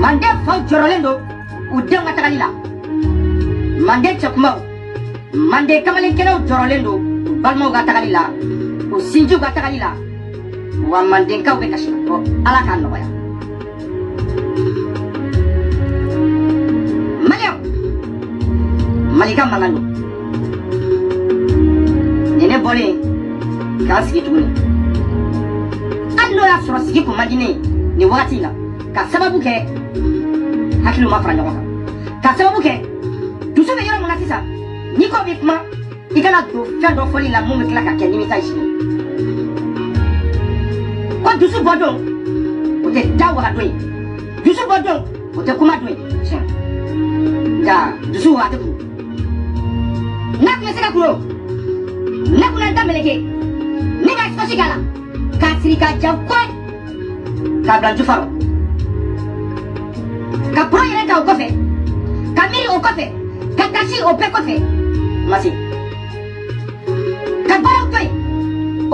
mande faw jorolendo u denga tagalila mande chakuma mande kamalen keno jorolendo balmo ga tagalila u sinju ga tagalila wa mande ka be kashi ko ala kan no ya malika manalo nene bole kasi tuni allo ya soro sigi ko madine ni wakati la ka sababu ke hakilu ma fara ɲɔgɔn kan ka sababu kɛ dusu bɛ yɔrɔ mun na sisan n'i ko bɛ kuma i kana don fɛn dɔ fɔli la mun bɛ tila ka kɛ nimisa ye sini ko dusu bɔ don o tɛ da waga don ye dusu bɔ don o tɛ kuma don ye tiɲɛ nka dusu waga tɛ kun n'a tun bɛ se ka kuro ne kun na da meleke ne ka sɔsi k'a la k'a siri k'a ja kɔɛ k'a bila ju faro ka bro yɛrɛ ta o kɔfɛ ka miiri o kɔfɛ ka kasi o bɛɛ kɔfɛ ma se ka baaraw to yen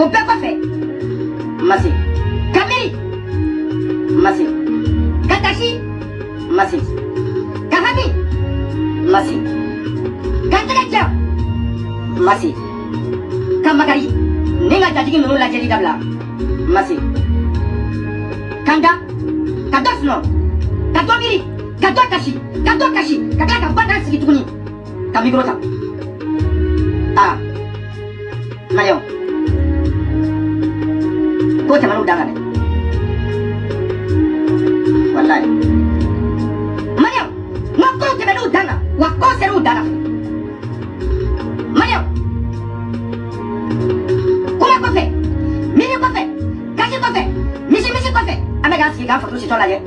o bɛɛ kɔfɛ ma se ka miiri ma se ka kasi ma se ka hami ma se ka tɛgɛ ja ma se ka makari ni ka jatigi ninnu lajɛli dabila ma se ka n da ka dɔ sunɔ ka dɔ miiri ka dɔ kasi ka tila ka banda sigi tuguni ka mikoro ta Mariam ko tɛmɛn'u dan kan dɛ walayi Mariam n ka kow tɛmɛn'u dan kan wa kow ser'u dan kan Mariam kuma kɔfɛ miiri kɔfɛ kasi kɔfɛ misi kɔfɛ an bɛ k'an sigi k'an faso sitɔ lajɛ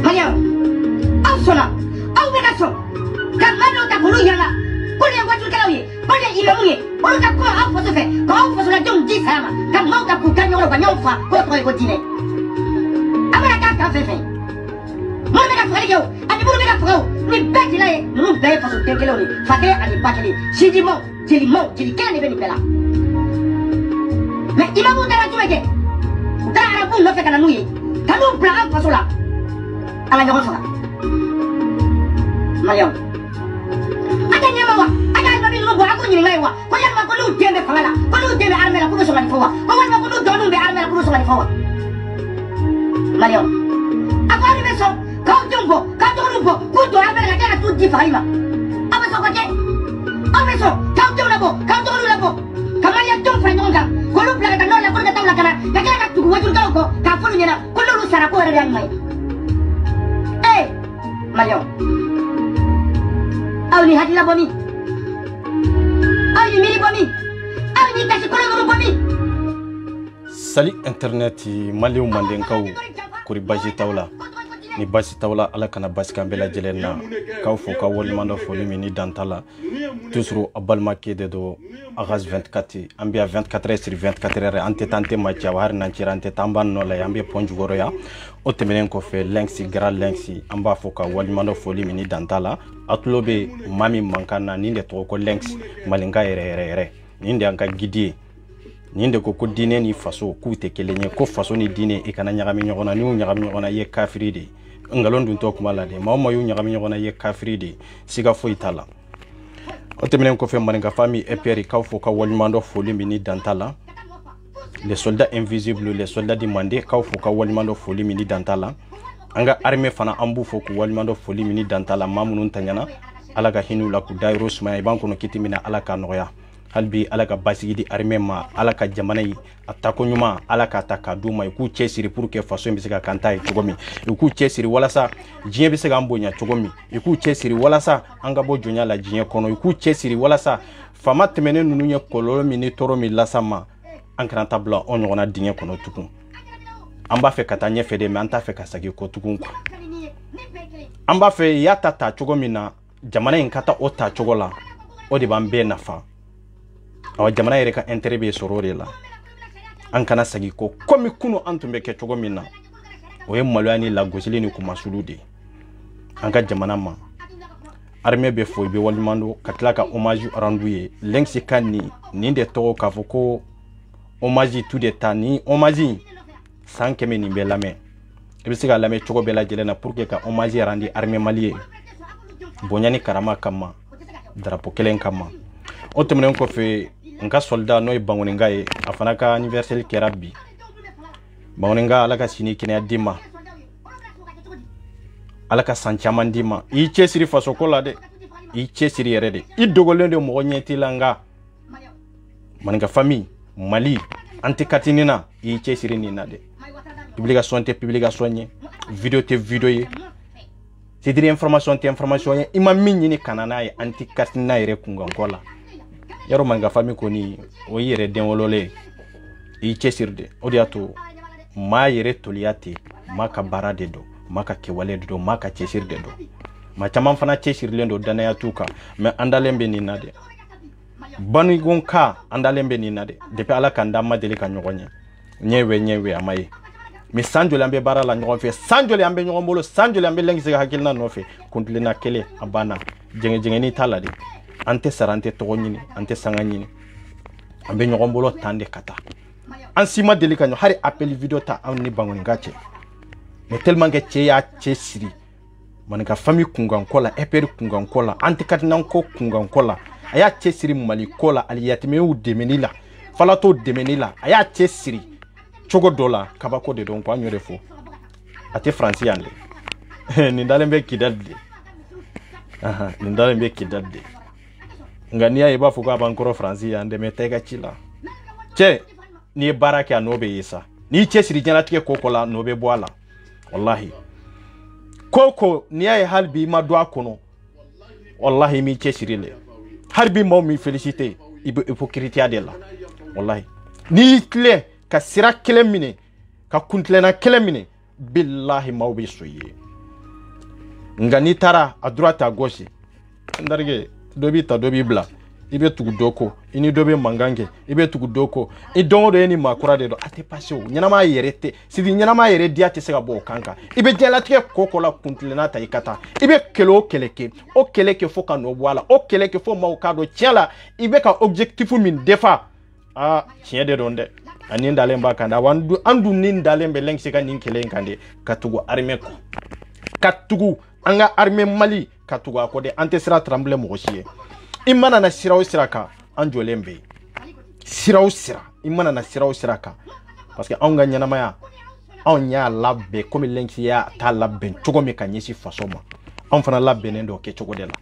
Mariam aw sɔnna aw bɛ ka sɔn ka maa dɔw ta k'olu yɛrɛ la k'olu ye wajulikɛlaw ye k'olu ye imamu ye olu ka kuma aw faso fɛ k'aw fasoladenw di saya ma ka maaw ta k'u kari ɲɔgɔn na ka ɲɔgɔn faga k'o tɔgɔ ye ko diinɛ an bɛna k'a kan fɛn fɛn minnu bɛ ka fagali kɛ o ani minnu bɛ ka faga o nin bɛɛ jila ye ninnu bɛɛ ye fasoden kelenw de fa kelen ani ba kelen sinjimaw jelimaw jeli kelen de bɛ nin bɛɛ la mɛ imamuw taara jumɛn kɛ u taara arabuw nɔfɛ ka na n'u ye ka n'u bila an faso la ala ɲɔgɔn faga Mariam a tɛ ɲɛma wa a y'a ɲɔgɔn ninnu bɔ a ko ɲininka ye wa ko yalima ko n'u den bɛ fanga la ko n'u den bɛ armée la k'u bɛ sɔn ka nin fɔ wa ko walima ko n'u dɔgɔninw bɛ armée la k'u bɛ sɔn ka nin fɔ wa Mariam a ko aw de bɛ sɔn k'aw denw bɔ k'aw dɔgɔninw bɔ k'u don armée la ka kɛ ka t'u di fagali ma aw bɛ sɔn ka kɛ aw bɛ sɔn k'aw denw labɔ k'aw dɔgɔninw labɔ ka maliyɛndenw fara ɲɔgɔn kan k'olu bila ka taa nɔrɔ la k'olu ka taa u lakana ka kila ka tugu wajulukɛlaw kɔ k'a fɔ olu ɲɛna ko n'olu sara ko yɛrɛ de y'a ɲuman ye Mariam aw ni hakilila bɔ min aw ni miiri bɔ min aw ni kasi kolo ninnu bɔ min Sali internet maliw mandenkaw kori basi t'aw la ni basi t'aw la ala kana basi kan bɛɛ lajɛlen na k'aw fo ka waliɲuman dɔ foli min ni danta la toujours a balimakɛ de don Agas 24 an bɛ 24 heures sur 24 heures an tɛ taa an tɛ maci awɔ hari n'an cira an tɛ taa an b'a nɔ la an bɛ pɔn jukɔrɔ yan o tɛmɛnen kɔfɛ Lenxi Grand Lenxi an b'a fɔ ka waliɲuman dɔ foli min ni danta la a tulo bɛ maa min mankan na nin de tɔgɔ ko Lenxi malinka yɛrɛ nin de y'an ka guide ye nin de ko diinɛ ni faso k'u tɛ kelen ye ko faso ni diinɛ i kana ɲagami ɲɔgɔn na n'i y'u ɲagami ɲɔgɔn na i ye kafiri de ye ngalon dun tɔ kuma la de maa o maa y'u ɲagami ɲɔgɔn na i ye kafiri de ye siga foyi t'a la o tɛmɛnen kɔfɛ maninka famille EPR k'aw fo ka waliɲuman dɔ foli min ni danta la les soldats invisibles les soldats du Mandé k'aw fo ka waliɲuman dɔ foli min ni danta la an ka armée fana an b'u fo k'u waliɲuman dɔ foli min ni danta la maa minnu taɲana ala ka hin'u la k'u dayɔrɔ sumaya i b'an kɔnɔ kiti min na ala k'a nɔgɔya hali bi ala ka basigi di armée ma ala ka jamana yi a tako ɲuman ala k'a ta k'a d'u ma i k'u cɛsiri pour que faso in bɛ se ka kan ta ye cogo min i k'u cɛsiri walasa diɲɛ bɛ se k'an bonya cogo min i k'u cɛsiri walasa an ka bɔ jɔnya la diɲɛ kɔnɔ i k'u cɛsiri walasa faama tɛmɛnen ninnu ye kɔlɔlɔ min ni tɔɔrɔ min lasa ma an kana ta bila anw ɲɔgɔnna diɲɛ kɔnɔ tugun an b'a fɛ ka taa ɲɛfɛ de mais an t'a fɛ ka segin kɔ tugun quoi an b'a fɛ i y'a ta cogo min na jamana in ka taa o ta cogo la o de b'an bɛɛ nafa awɔ jamana yɛrɛ ka intérêt bɛ sɔrɔ o de la an kana segin kɔ komi kunu an tun bɛ kɛ cogo min na o ye maloya ni lagosili ni kumasulu de an ka jamana ma armée bɛ fo i bɛ waliɲuman dɔn ka tila ka hommage rendu ye Lenxi ka nin de tɔgɔ k'a fɔ ko hommage tu de ta ni hommage san kɛmɛ nin bɛ lamɛn ibe se ka lamɛ cogo bɛɛ lajɛlen na pour que ka hommage rendre armée malien bonyani karama kama drapeau kelen kama o tɛmɛnen kɔfɛ nka soldat n'o ye Bangoninga ye a fana ka anniversaire kɛra bi Bangoninga ala ka sini kɛnɛya di ma ala ka san caman di ma i cɛsiri faso ko la dɛ i cɛsiri yɛrɛ de i dogolen de mɔgɔ ɲɛti la nga Maninka famille Mali anti-katinina i cɛsiri nin na dɛ publication tɛ publication ye vidéo tɛ vidéo ye c'est dire information tɛ information ye i ma min ɲini kana n'a ye anti-katinina yɛrɛ kunkanko la yaro Maninka famille kɔni o i yɛrɛ den wololen i cɛsiri de o de y'a to maa yɛrɛ toliya tɛ maa ka baara de don maa ka kɛwale de don maa ka cɛsiri de don maa caman fana cɛsirilen don danaya t'u kan mais an dalen bɛ nin na dɛ Banigon ka an dalen bɛ nin na dɛ depuis ala k'an da ma deli ka ɲɔgɔn ye ɲɛwe a ma ye mais san joli an bɛ baara la ɲɔgɔn fɛ san joli an bɛ ɲɔgɔn bolo san joli an bɛ lɛnkisi ka hakilina nɔfɛ kuntilenna kelen a banna jɛngɛjɛngɛni t'a la de an tɛ sara an tɛ tɔgɔ ɲini an tɛ sanga ɲini an bɛ ɲɔgɔn bolo tan de ka taa an si ma deli ka ɲɔ hari appel video ta an ni Bangoninga cɛ mais tellement que cɛ y'a cɛ siri Maninka famille kunganko la EPR kunganko la anti-katinanko kunganko la a y'a cɛ siri Mali ko la aliyatimɛw dɛmɛni la falato dɛmɛni la a y'a cɛ siri cogo dɔ la kabako de don ko an y'o de fɔ a tɛ faransi yan de nin dalen bɛ Kidal de nin dalen bɛ Kidal de nka n'i y'a ye i b'a fɔ ko a b'an kɔrɔ faransi yan dɛ mais taa i ka ci la cɛ n'i ye baara kɛ a n'o bɛ ye sa n'i cɛ siri diɲɛlatigɛ ko la n'o bɛ bɔ a la wallahi koko n'i y'a ye hali bi i ma don a kɔnɔ wallahi i m'i cɛ siri le hali bi maaw m'i félicité i bɛ hypocrite de la wallahi n'i tilen ka sira kelen minɛ ka kuntilenna kelen minɛ billahi maaw bɛ so i ye nka n'i taara à droite à gauche n darige dɔ b'i ta dɔ b'i bila i bɛ tugu dɔ kɔ i ni dɔ bɛ mankan kɛ i bɛ tugu dɔ kɔ i don o don e ni maa kura de don a tɛ passé o ɲɛnama yɛrɛ tɛ sidi ɲɛnama yɛrɛ diya tɛ se ka bɔ o kan kan i bɛ diɲɛlatigɛ ko la kuntilenna ta i ka taa i bɛ kɛlɛ o kɛlɛ kɛ fo ka nɔ bɔ a la o kɛlɛ kɛ fo maaw k'a dɔn tiɲɛ la i bɛ ka objectif min defa tiɲɛ de don dɛ ani n dalen b'a kan dɛ an dun ni dalen bɛ lɛnkisi ka nin kɛlɛ in kan de ka tugu armée kɔ ka tugu an ka armée Mali ka tugu a kɔ de an tɛ sira tremble mɔgɔ si ye i mana na sira o sira kan an jɔlen bɛ yen sira o sira i mana na sira o sira kan parce que anw ka ɲɛnamaya anw y'a labɛn komi lɛnkisi y'a t'a labɛn cogo min ka ɲɛsin faso ma anw fana labɛnnen dɔ kɛ cogo de la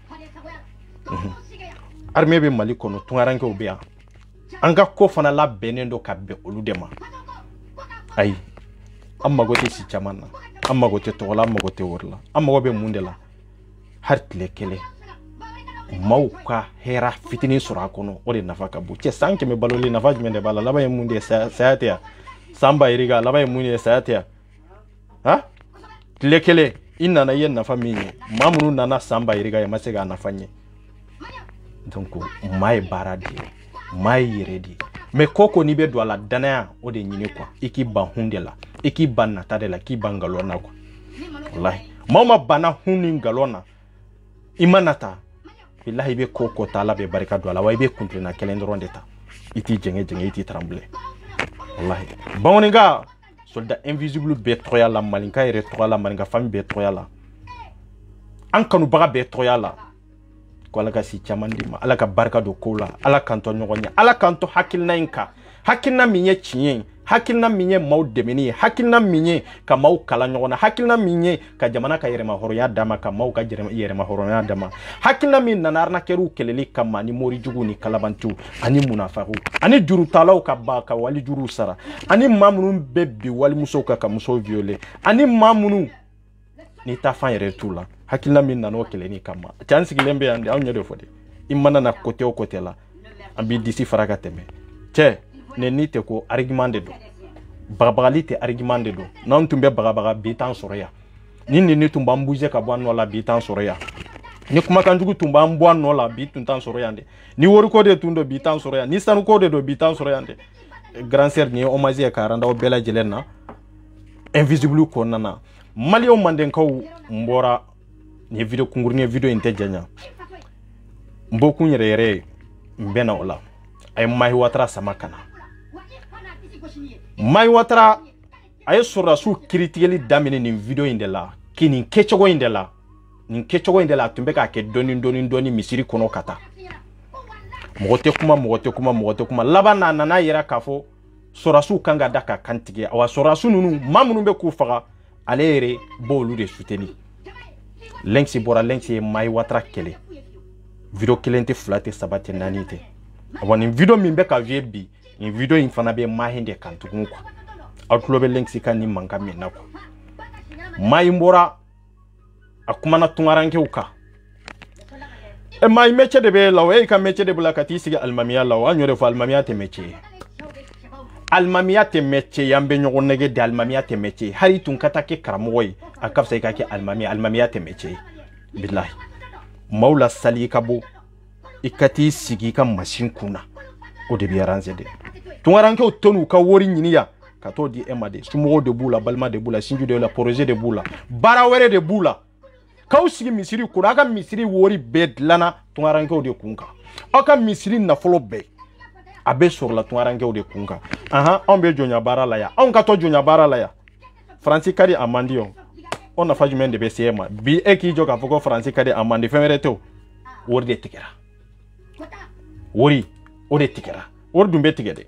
armée bɛ Mali kɔnɔ tungarankew bɛ yan an ka ko fana labɛnnen dɔ ka bɛn olu de ma ayi an mago tɛ si caman na an mago tɛ tɔgɔ la an mago tɛ wari la an mago bɛ mun de la hari tile kelen maaw ka hɛra fitinin sɔrɔ a kɔnɔ o de nafa ka bon cɛ san 100 baloli nafa jumɛn de b'a la laban ye mun de ye saya tɛ yan san ba yirika laban ye mun de ye saya tɛ yan tile kelen i nana i ye nafa min ye maa minnu nana san ba yirika ye ma se k'a nafa ɲɛ donc maa ye baara de ye maa ye yɛrɛ de ye mais ko n'i bɛ don a la danaya o de ɲini quoi i k'i ban hun de la i k'i ban nata de la k'i ban ngalon na quoi wallahi maaw ma banna hun ni ngalon na i ma nata billahi be ko ta'ala be barika do ala wa be kuntilena kelen dɔrɔn de ta iti jenge i ti trembler wallahi Bangoninga soldat invisible be troya la Malinka yɛrɛ troya la Maninka famille be troya la an kanubaga be troya la ko ala ka si caman di ma ala ka barika do ko la ala kan to ɲɔgɔn ɲɛ ala kan to hakilina in kan hakilina min ye tiɲɛ hakilina min ye maaw dɛmɛni ye hakilina min ye ka maaw kala ɲɔgɔn na hakilina min ye ka jamana ka yɛrɛma hɔrɔnya dama ka maaw ka yɛrɛma hɔrɔnya dama hakilina min nana arnaqueru kɛlɛli kama ni mori jugu ni kalabantiw ani munafaku ani jurutalaw ka ba ka wali juru sara ani maa minnu bɛ bi walimusow ka musow violer ani maa minnu ni ta fan yɛrɛ t'u la hakilina min nana o kɛlɛni kama cɛ an sigilen bɛ yan de anw ɲɛ de fɔ de i mana na côté o côté la an b'i disi fara ka tɛmɛ cɛ ne ni tɛ ko argument de don bagabagali tɛ argument de don n'anw tun bɛ bagabaga bi t'an sɔrɔ yan ni ne tun b'an bouger ka bɔ an nɔ la bi t'an sɔrɔ yan ni kumakan jugu tun b'an bɔ an nɔ la bi tun t'an sɔrɔ yan de ni wariko de tun don bi t'an sɔrɔ yan ni sanuko de don bi t'an sɔrɔ yan de grand sœur ni ye hommage ye ka randa o bɛɛ lajɛlen na invisible kɔnɔna na maliyɛnw mandenkaw n bɔra ni video kunkurunin video in tɛ janya n bɔkun yɛrɛ yɛrɛ n bɛna o la a ye Mahi Watara sama kana Mahi Watara aye surasu critically damine nin video in de la kinin kechogo in de la nin kechogo in de la tumbe ka ke doni misiri kono kata mogote kuma laba na yira kafo surasu kanga daka kantige awa surasu nunu mamunu be ku faga alere bolu de souteni lenksi bora lenksi mai watra kele video kelente flate sabate nanite awani video mimbe ka viebi in video infana be mahende kantugu kwa outlobe lenksi kan ni manga minna ko mai mbora akumana tungaranke uka e mai meche de be lawe ka meche de bulakati sigi almamiya lawa anyore fa almamiya te meche yambe nyogonege de almamiya te meche hari tun katake karamoy akafsa ikake almamiya te meche billahi maula sali kabo ikati sigi ka machine kuna o de biaranze de tungaranke otonu ka wori nyiniya kato di emade sumo de bula balma de bula sinju de la projet de bula barawere de bula kausigi misiri kuna aka misiri wori bed lana tungaranke de kunka aka misiri na folo be abe sur la tungaranke de kunka on be jonya barala ya on kato jonya barala ya Francis kadi amandion on na fajumen de BCM bi eki joka foko Francis kadi amandi femereto wori de tikera wori o de tikera wori dumbe tigede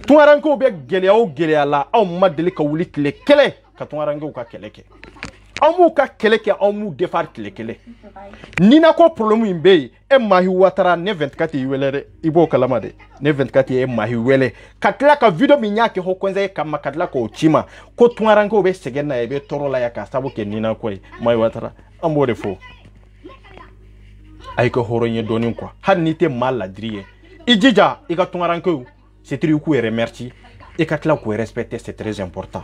tungaranke be gelea la aw madeli ka wuli kile kele ka tungaranke ka keleke amu ka keleke amu defar kile nina ko problème imbe e mahi watara ne 24 yiwelere ibo kalama de ne 24 e mahi wele katla ka video minyake ho kwenza kama katla ko chima ko tungaranke be segena e be torola ya ka sabo ke nina ko mahi watara amu de fo ay ko horonye donin quoi har nite mal la driye ijija iga tungaranke c'est très coup et remercie et quand là vous respecter c'est très important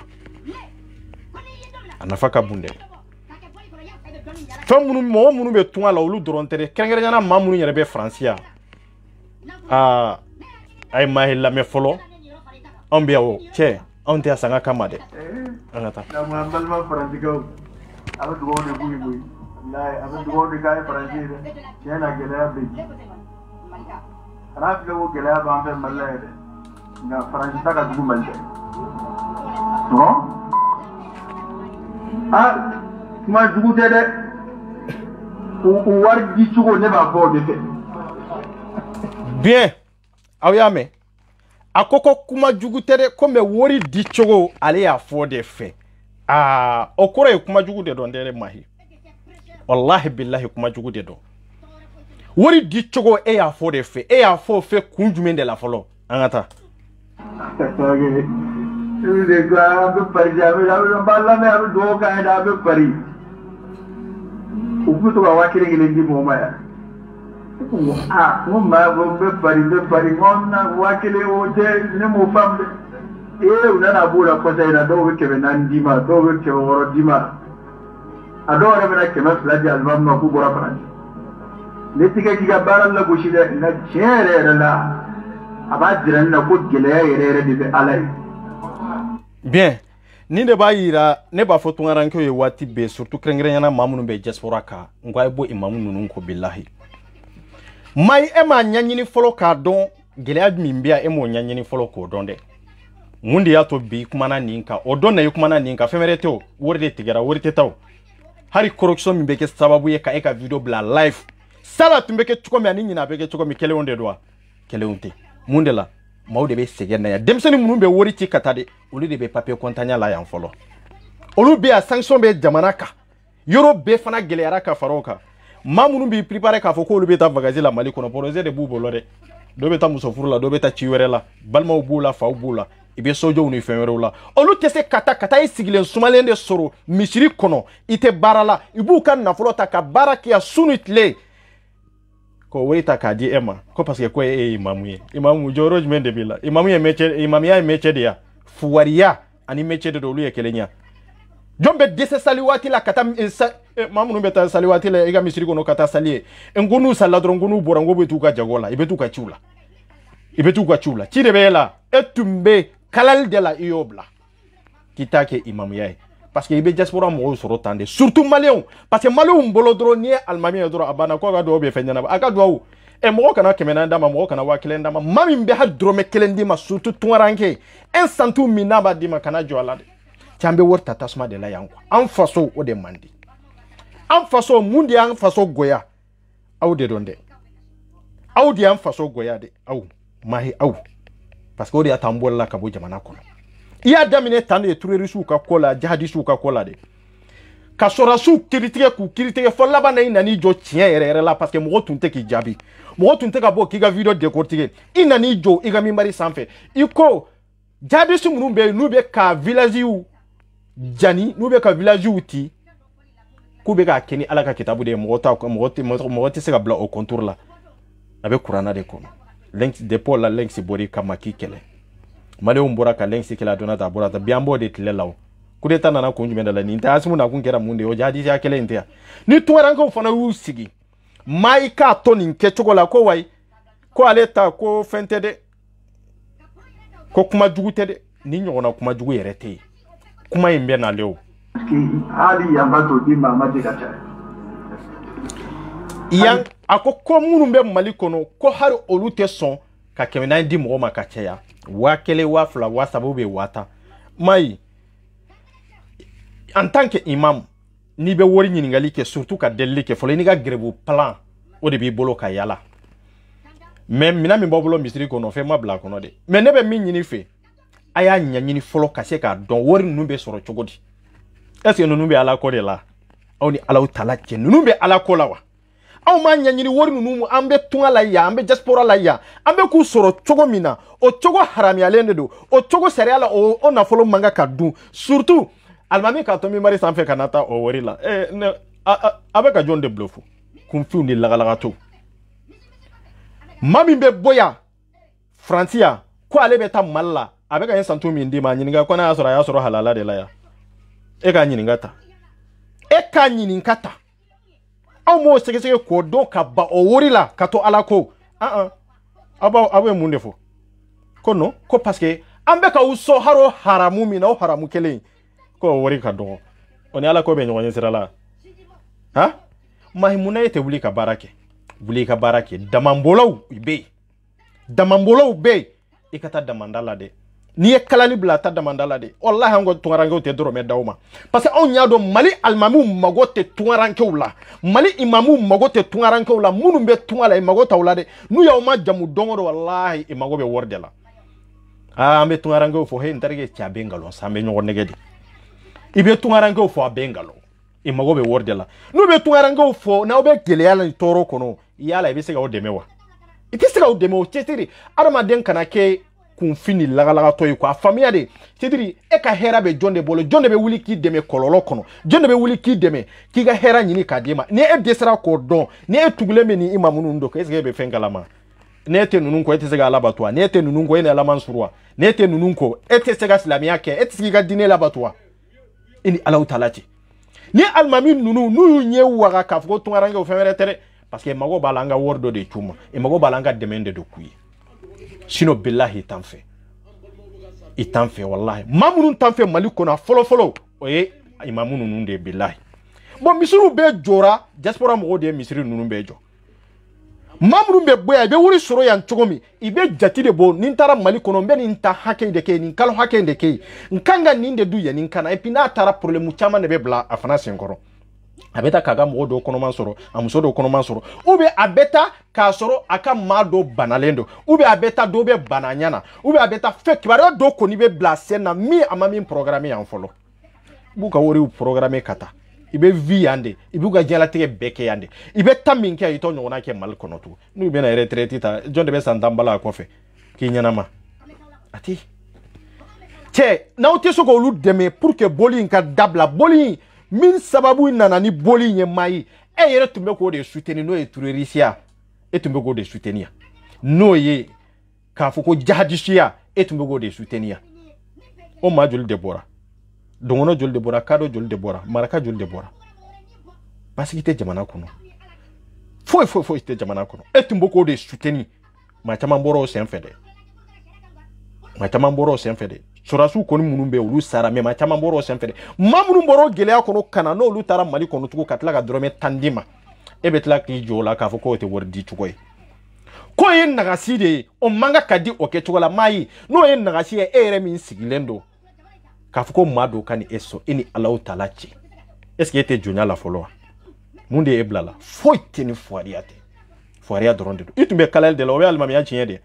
anafaka bunde famunu mo munu be tunga la olu dorontere kengere nyana mamunu yere be francia ay mahilla me folo on be o che on te asanga kamade anata na mambal ma frandigo aba dugo de buyi la aba dugo de gaay francire yana gele be rafi go gele ba ambe malaire na franjita ka dugu malde no kuma dugu tede u war di chugo ne ba bo de fe bien awiyame akoko kuma jugu tede comme wori di chugo ale ya fo de fe okore kuma jugu de don dere mahi wallahi billahi kuma jugu de do wori di chugo e ya fo de fe e ya fo fe kunjume de la folo angata de ga be pari jabe la balla me abu do ga da be pari ubu to wa kire ngile ndi mo maya mo ma bo be pari ngona wa kire o je ne mo famde una na bula ko sai na do ke be nan dima do ke woro dima ado re be na ke ma flaji album no ku bora fran ne tika kiga baral la bushi da na chere la abadiran na ko gele yere de alai bien ni de ba yira ne ba fotu ngaranke ye wati be surtout krengre yana mamunu be diaspora ka ngwa ebo imamu nunu ko billahi mai e ma nyanyini folo ka don gele admi mbia e mo nyanyini folo ko don de mundi ya to bi kuma na ninka odon na kuma na ninka femerete o worde tigara worde taw hari correction mi be ke sababu ye ka e ka video bla live sala tumbe ke chuko mi aninyi na be ke chuko mi kele onde doa kele onte mundela maude be segena ya demseni munu be wori ti katade olu de be papier kontanya la yan folo olu be a sanction be jamanaka yoro be fana gele yaraka faroka mamunu bi préparer ka foko olu be ta bagager la mali kono projet de bubo lode do be ta musofuru la do be ta chiwere la balma ubula fa ubula ibe sojo unu ifenwere la olu tese kata isigilen sumalende soro misiri kono ite barala ibu kan na folo ta ka baraki ya sunutle ko weta ka di ema ko parce que ko imamu joro jmende bila imamu ya meche dia fuwaria ani meche de dolu ye kelenya jombe dese saliwati la kata mamu no beta saliwati la ega misiri kono kata salie ngunu saladro ngunu borango betu ka jagola ibetu ka chula chire bela etumbe kalal de la iobla kitake imamu yae parce que ibe diaspora mo soro tande surtout malien parce que malien bolodro ni almami dro abana ko ga do be fenyana aka do e mo kana kemena ndama mo kana wa kelenda mami mbe ha drome kelendi ma surtout tunwaranke un santu minaba di makana joala Chambe worta tasma de la yanko. An faso o de mandi. An faso mundi an faso goya. Au de donde. Au di an faso goya de. Au. Mahi au. Parce que o de atambola la kabo jamana kono. Iya damine tande turerisu ka kola, jihadisu ka kola de. Ka sorasu kiritike fo labana inani jo tien yere la parce que mo tunte ki jabi. Mo tunte ka bo ki ga video décortiquer. Inani jo iga mi mari sanfé. Iko jabi su munumbe nube ka village u jani nube ka village u ti kube ka keni ala ka kitabu de mo ti se ka bla au contour la avec Qur'ana de kono links de Paul la links bori kama kikele male umbora ka links kila donata borata biambo de tilelaw kudeta nana ko njumenda la ninta asimu na kunkera munde o jadi ya kele ntia ni tuwaranka fana wu sigi mai ka toni nke chokola ko wai ko aleta ko fentede ko kuma jugute de ni nyona kuma jugu yerete kuma imbe na leo hali yambato di mama de kacha yang akoko munumbe Mali kono ko har olute son ka kemena ndi mo makache ya wa kele wa fla wa sabobe wata mai en tant que imam ni be wori nyingali ke surtout ka delli ke fole ni ga grebu plan o de bi bolo ka yala même mina mi bobolo misiri kono fe ma bla kono de mais ne be mi nyini fe aya nya nyini folo ka se ka don wori nu be soro chogodi est ce que nu be ala ko de la oni ala utala ke nu be ala ko la wa aw ma nya nyini wori nu mu ambe tunala ya ambe diaspora la ya ambe ku soro chogo mina o chogo harami alende do o chogo seriala o na folo manga ka du surtout almami ka to mi mari sanfé kanata o wori la ne avec a John de Bluffo kumfu ni lagalaga to mami be boya Francia ko ale beta malla avec un santo mi ndima nyinga ko na ya soro halala de la ya e ka nyinga ta e ka nyinga ta aw mo sege ko do ka ba o wori la ka to ala ko aba munde fo ko no ko parce que ambe ka uso haro haramu mi na haramu kele ko wori ka do oni ala ko be nyonye sirala ha mahimuna yete wuli ka barake damambolo be ikata damandala de ni e kalali bla ta damandala de wallahi hango tungarange te doro me dawma parce que on nyado Mali almamu magote tungaranke wala Mali imamu magote tungaranke wala munu be tungala e magota wala de nu ya ma jamu dongo wallahi e magobe wordela ambe tungarange fo he ndarge cha bengalo sambe nyogo negedi ibe tungarange fo bengalo e magobe wordela nu be tungarange fo na obe gele yala toro kono yala ibe se ga odemewa iti se ga odemewa chetiri arama den kana ke kun fini lagalaga toy ko famia de chetiri e ka hera be jonde bolo jonde be wuli ki deme kololo kono jonde be wuli ki deme ki ga hera nyini kadima ne e desera ko don ne e tugule meni imamunu ndo ko ese be fengalama ne te nunun ko ete se ga labatwa ne te nunun ko ene la mansurwa ne te nunun ko ete se ga islamia ke ete se ga dine labatwa ini ala utalati ni almami nunu nu nye waga ka fo tungaranga o femere tere parce que mago balanga wordo de chuma e mago balanga demende do kuyi sino billahi itanfe wallahi mamunun tanfe Mali kona folo oye imamunun nunde billahi bon misuru be jora diaspora mo de misiri nunun be jo mamunun be boya be wuri soro yan chogomi ibe jati de bo nintara Mali kono be ninta hake de ke nin kalo hake de ke nkanga ninde du ya ninkana epina tara problème chama ne be bla afana senkoro abeta kaga mo do kono mansoro amuso do kono mansoro ube abeta ka soro aka mado banalendo ube abeta do be bananyana ube abeta fake bare do koni be blase na mi amami programme yan folo buka wori programme kata ibe vi yande ibuga jala tege beke yande ibe taminke ito nyona ke mal kono tu nu be na retraite ta jonde be sandambala kofe ki nyanama ati che na uti so ko lu deme pour que boli nka dabla boli min sababu nana ni boli nye mai e yere tumbe ko de soutenir no e turerisia e tumbe ko de soutenir no ye ka foko jihadisia e tumbe ko de soutenir o ma jol Debora dongono jol Debora kado jol Debora maraka jol Debora parce que te jamana kono foi te jamana kono e tumbe ko de soutenir ma chamamboro senfede sorasu koni munumbe ulu sara me ma chamamboro senfede mamunu mboro gelea kono kana no ulu tara Mali kono tuko katla ga drome tandima ebetla ki jola ka foko te wordi tukoy ko yen nagasi de o manga kadi o ke tukola mai no yen nagasi e ere min sigilendo k'a fɔ ko maa dɔ ka ni e sɔn e ni Alahu Taala cɛ est ce que e tɛ jɔnya la fɔlɔ wa mun de e bila la foyi tɛ ni fugariya tɛ fugariya dɔrɔn de don i tun bɛ kalali de la o bɛ alimamiya tiɲɛ de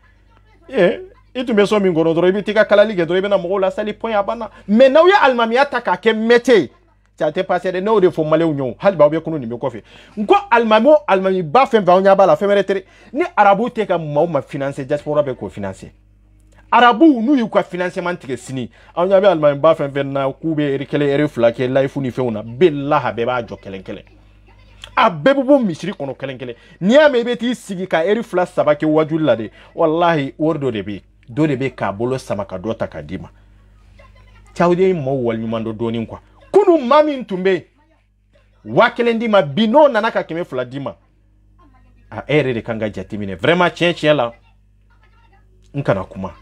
i tun bɛ sɔn min kɔnɔ dɔrɔn i bɛ t'i ka kalali kɛ dɔrɔn i bɛna mɔgɔw lasali point a banna mais n'aw ye alimamiya ta k'a kɛ métier ça tɛ passé dɛ n'o de fɔ maliyɛnw ɲɛ hali b'aw bɛ kunu nin bɛ kɔfɛ n ko alimami o alimami ba fɛn fɛn aw ɲɛ b'a la fɛn wɛrɛ tɛ ni arabu tɛ ka maaw ma financer diaspora bɛ k'o financer arabu n'u y'u ka financement tigɛ sini aw ɲɛ bɛ alimami ba fɛn fɛn na k'u bɛ eri kelen eri fila kɛ layifu ni fɛnw na bilahi bɛɛ b'a jɔ kelen kelen a bɛɛ bɛ bɔ misiri kɔnɔ kelen kelen n'i y'a mɛn i bɛ t'i sigi ka eri fila saba kɛ wajuli la de walahi wari dɔ de bɛ yen dɔ de bɛ k'a bolo sama ka dɔ ta k'a d'i ma cawuden maaw waliɲuman dɔ dɔɔnin quoi kunu maa min tun bɛ yen 1000 d'i ma bi n'o nana ka 200 d'i ma a e yɛrɛ de kan ka jateminɛ vraiment tiɲɛ la n kana kuma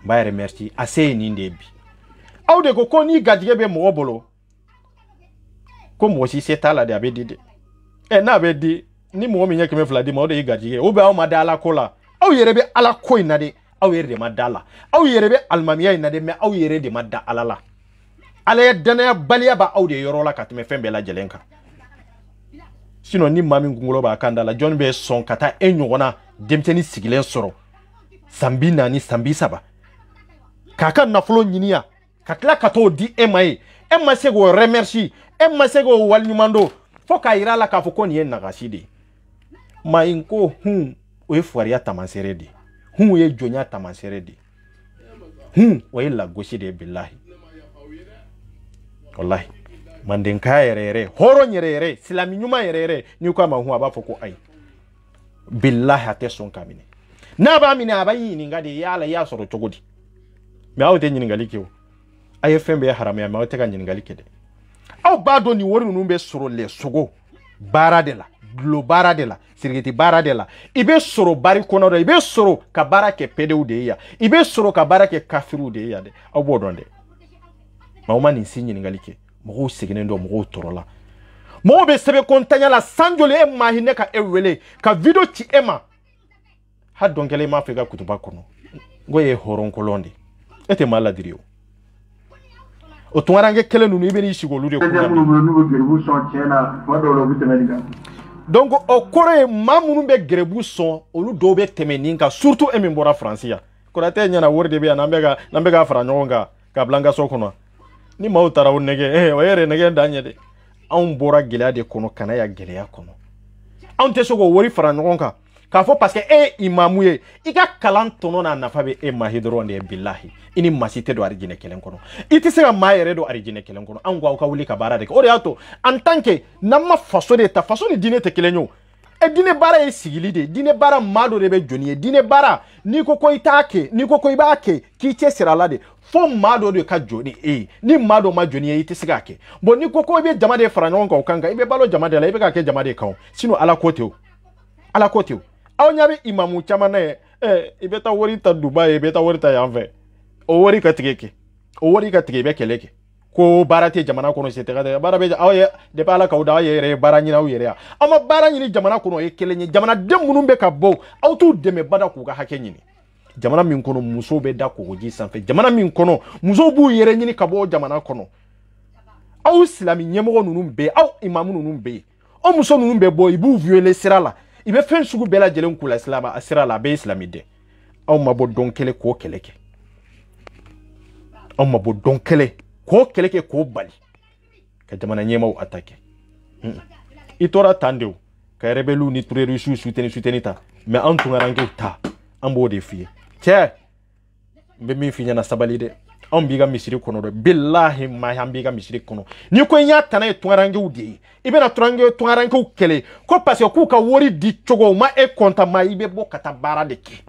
n b'a remercier a se ye nin de ye bi aw de ko ni garijɛgɛ bɛ mɔgɔ bolo ko mɔgɔ si se t'a la de a bɛ di de n'a bɛ di ni mɔgɔ min ye 200 d'i ma o de ye garijɛgɛ ou bien aw ma da Ala ko la aw yɛrɛ bɛ Ala ko in na de aw yɛrɛ de ma da la aw yɛrɛ bɛ alimamiya in na de mais aw yɛrɛ de ma da Ala la Ala ye danaya baliya ba aw de yɔrɔ la ka tɛmɛ fɛn bɛɛ lajɛlen kan sinon ni maa min kunkolo b'a kan da la jɔn bɛ sɔn ka taa e ɲɔgɔnna denmisɛnnin sigilen sɔrɔ san 4 san 3 k'a ka nafolo ɲiniya ka tila ka t'o di e ma ye e ma se k'o remercier e ma se k'o waliɲuman don fo k'a yira la k'a fɔ ko nin ye nagasi de ye maa in ko o ye fugariya tamaseere de ye o ye jɔnya tamaseere de ye o ye lagosi de ye bilahi wallahi mandenkaya yɛrɛ hɔrɔn yɛrɛ silami ɲuman yɛrɛ n'i ko a ma a b'a fɔ ko ayi bilahi a tɛ sɔn k'a minɛ n'a b'a minɛ a b'a ɲininka de yala i y'a sɔrɔ cogo di mais aw tɛ ɲininkali kɛ o a ye fɛn bɛɛ haramuya mais aw tɛ ka ɲininkali kɛ dɛ aw b'a dɔn nin wari ninnu bɛ sɔrɔ lɛsogo baara de la dulo baara de la sirigiti baara de la i bɛ sɔrɔ bari kɔnɔ dɛ i bɛ sɔrɔ ka baara kɛ pedew de ye yan i bɛ sɔrɔ ka baara kɛ kafiriw de ye yan dɛ aw b'o dɔn dɛ maaw ma nin si ɲininkali kɛ mɔgɔw seginnen don mɔgɔw tɔɔrɔ la mɔgɔw bɛ sɛbɛn kɔntanya la san joli e maa hinɛ ka e wele ka video ci e ma ha dɔn kɛlen m'a fɛ ka kutuba kɔnɔ n ko e ye hɔrɔn kolon de e tɛ maa ladiri o tungaranke kelen ninnu i bɛ n'i sigi olu de kunna donc o kɔrɔ ye maa minnu bɛ gɛrɛbu sɔn olu dɔw bɛ tɛmɛ nin kan surtout e min bɔra Faransi yan Konatɛ ɲɛna wari de bɛ yan n'an bɛ ka fara ɲɔgɔn kan ka bila an ka so kɔnɔ ni maaw taara o nɛgɛ o yɛrɛ nɛgɛ dan ɲɛ dɛ anw bɔra gɛlɛya de kɔnɔ kana ya gɛlɛya kɔnɔ anw tɛ se k'o wari fara ɲɔgɔn kan k'a fɔ parce que e ye imamu ye i ka kalan tɔnɔ n'a nafa bɛ e mahi dɔrɔn de ye bilahi i ni masi tɛ don arijinɛ kelen kɔnɔ i tɛ se ka maa yɛrɛ don arijinɛ kelen kɔnɔ anw ko aw ka wuli ka baara de kɛ o de y'a to en tant que n'an ma faso de ta faso ni diinɛ tɛ kelen ye o diinɛ baara ye sigili de ye diinɛ baara maa dɔ de bɛ jɔni ye diinɛ baara n'i ko ko i t'a kɛ n'i ko ko i b'a kɛ k'i cɛ siri a la de fo maa dɔ de ka jɔ ni e ye ni maa dɔ ma jɔ ni ye i tɛ se k'a kɛ bon n'i ko ko i bɛ jama de fara ɲɔgɔn kan o kan kan i bɛ balo jama de la i bɛ ka kɛ jama de kan sinon ala ko tɛ o ala ko tɛ o aw ɲɛ bɛ imamu caman na ye i bɛ taa wari ta Dubai i bɛ taa wari ta yan fɛ o wari ka tigɛ kɛ o wari ka tigɛ i bɛ kɛlɛ kɛ ko baara tɛ jamana kɔnɔ se tɛ ka tɛ baara bɛ aw ye depuis ala k'aw da aw yɛrɛ ye baara ɲini aw yɛrɛ yan aw ma baara ɲini jamana kɔnɔ o ye kelen ye jamanaden minnu bɛ ka bɔ aw t'u dɛmɛ bada k'u ka hakɛ ɲini jamana min kɔnɔ musow bɛ da kogoji sanfɛ jamana min kɔnɔ musow b'u yɛrɛ ɲini ka bɔ jamana kɔnɔ aw silami ɲɛmɔgɔ ninnu bɛ aw imamu ninnu bɛ aw muso ninnu bɛ bɔ i b'u violer sira la i bɛ fɛn sugu bɛɛ lajɛlen k'u la silama sira la a bɛɛ ye silami dɛ aw ma bɔ dɔn kelen k'o kɛlɛ kɛ aw ma bɔ dɔn kelen k'o kɛlɛ kɛ k'o bali ka jamana ɲɛmaaw attaquer i tora tan de o ka rebelliw ni terroristes soutenu ta mais an tungarankew ta an b'o de f'i ye cɛ n bɛ min f'i ɲɛna sabali dɛ anw b'i ka misiri kɔnɔ dɛ bilahi mahi an b'i ka misiri kɔnɔ n'i ko n y'a tana ye tungarankew de ye i bɛna tungarankew kɛlɛ ko parce que k'u ka wari di cogo ma e kɔntan ma i bɛ bɔ ka taa baara de kɛ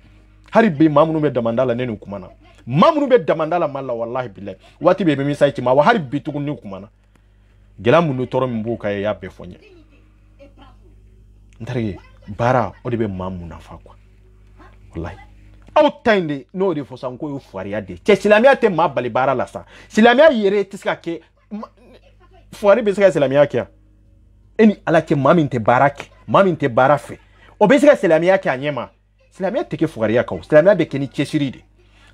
hali bi maa minnu bɛ damanda la ne nin kuma na maa minnu bɛ damanda la mali la walahi bilahi waati bɛɛ i bɛ message ci ma wa hali bi tuguni ni kuma na gɛlɛya minnu tɔɔrɔ min b'u kan i y'a bɛɛ fɔ n ye n terikɛ baara o de bɛ maa mun nafa quoi wallahi aw ta in de n'o de fɔ san ko ye fugariya de cɛ silamɛya tɛ maa bali baara la sa silamɛya yɛrɛ tɛ se ka kɛ fugari bɛ se ka silamɛya kɛ e ni ala cɛ maa min tɛ baara kɛ maa min tɛ baara fɛ o bɛ se ka silamɛya kɛ a ɲɛ ma silamɛya tɛ kɛ fugariya kan silamɛya bɛ kɛ ni cɛsiri de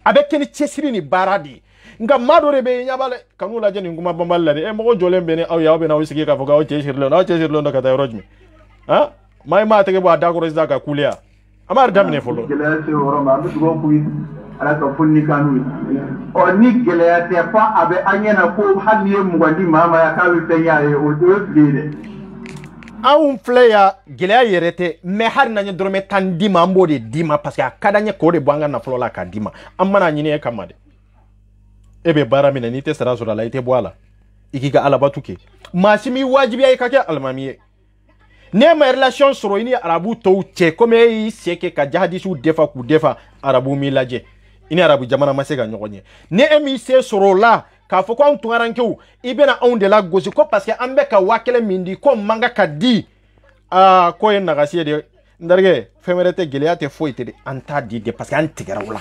a bɛ kɛ ni cɛsiri ni baara de ye nga mado re be nyabale kanu la jeni nguma bambal la de mo jole bene aw ya be na wisigi ka foga o cheshirlo na cheshirlo ndo kata rojmi ha mai ma tege bo ada ko resida ka kulia amar damne folo gele se oro ma du go ku ala ka funni kanu o ni gele ya te fa abe anyana ko haliye mugandi mama ya ka wi tenya e o do flide aun flaya gele yerete me har na nyodrome tan dima mbode dima parce que akada nye ko de bwanga na folo la ka dima amana nyini e kamade ebe bara mina ni te sara sura la ite bwala ikiga ala batuke masimi wajibi ay kake almamiye ne ma relation soro ini arabu to che comme yi seke ka jahadisu defa ku defa arabu milaje ini arabu jamana masega nyogonye ne emi se soro la ka foko on tungarankew ibena on de la gosi ko parce que ambe ka wakele mindi ko manga ka di ko en nagasiye de ndarge femerete geleate foite de anta di de parce que antigara wala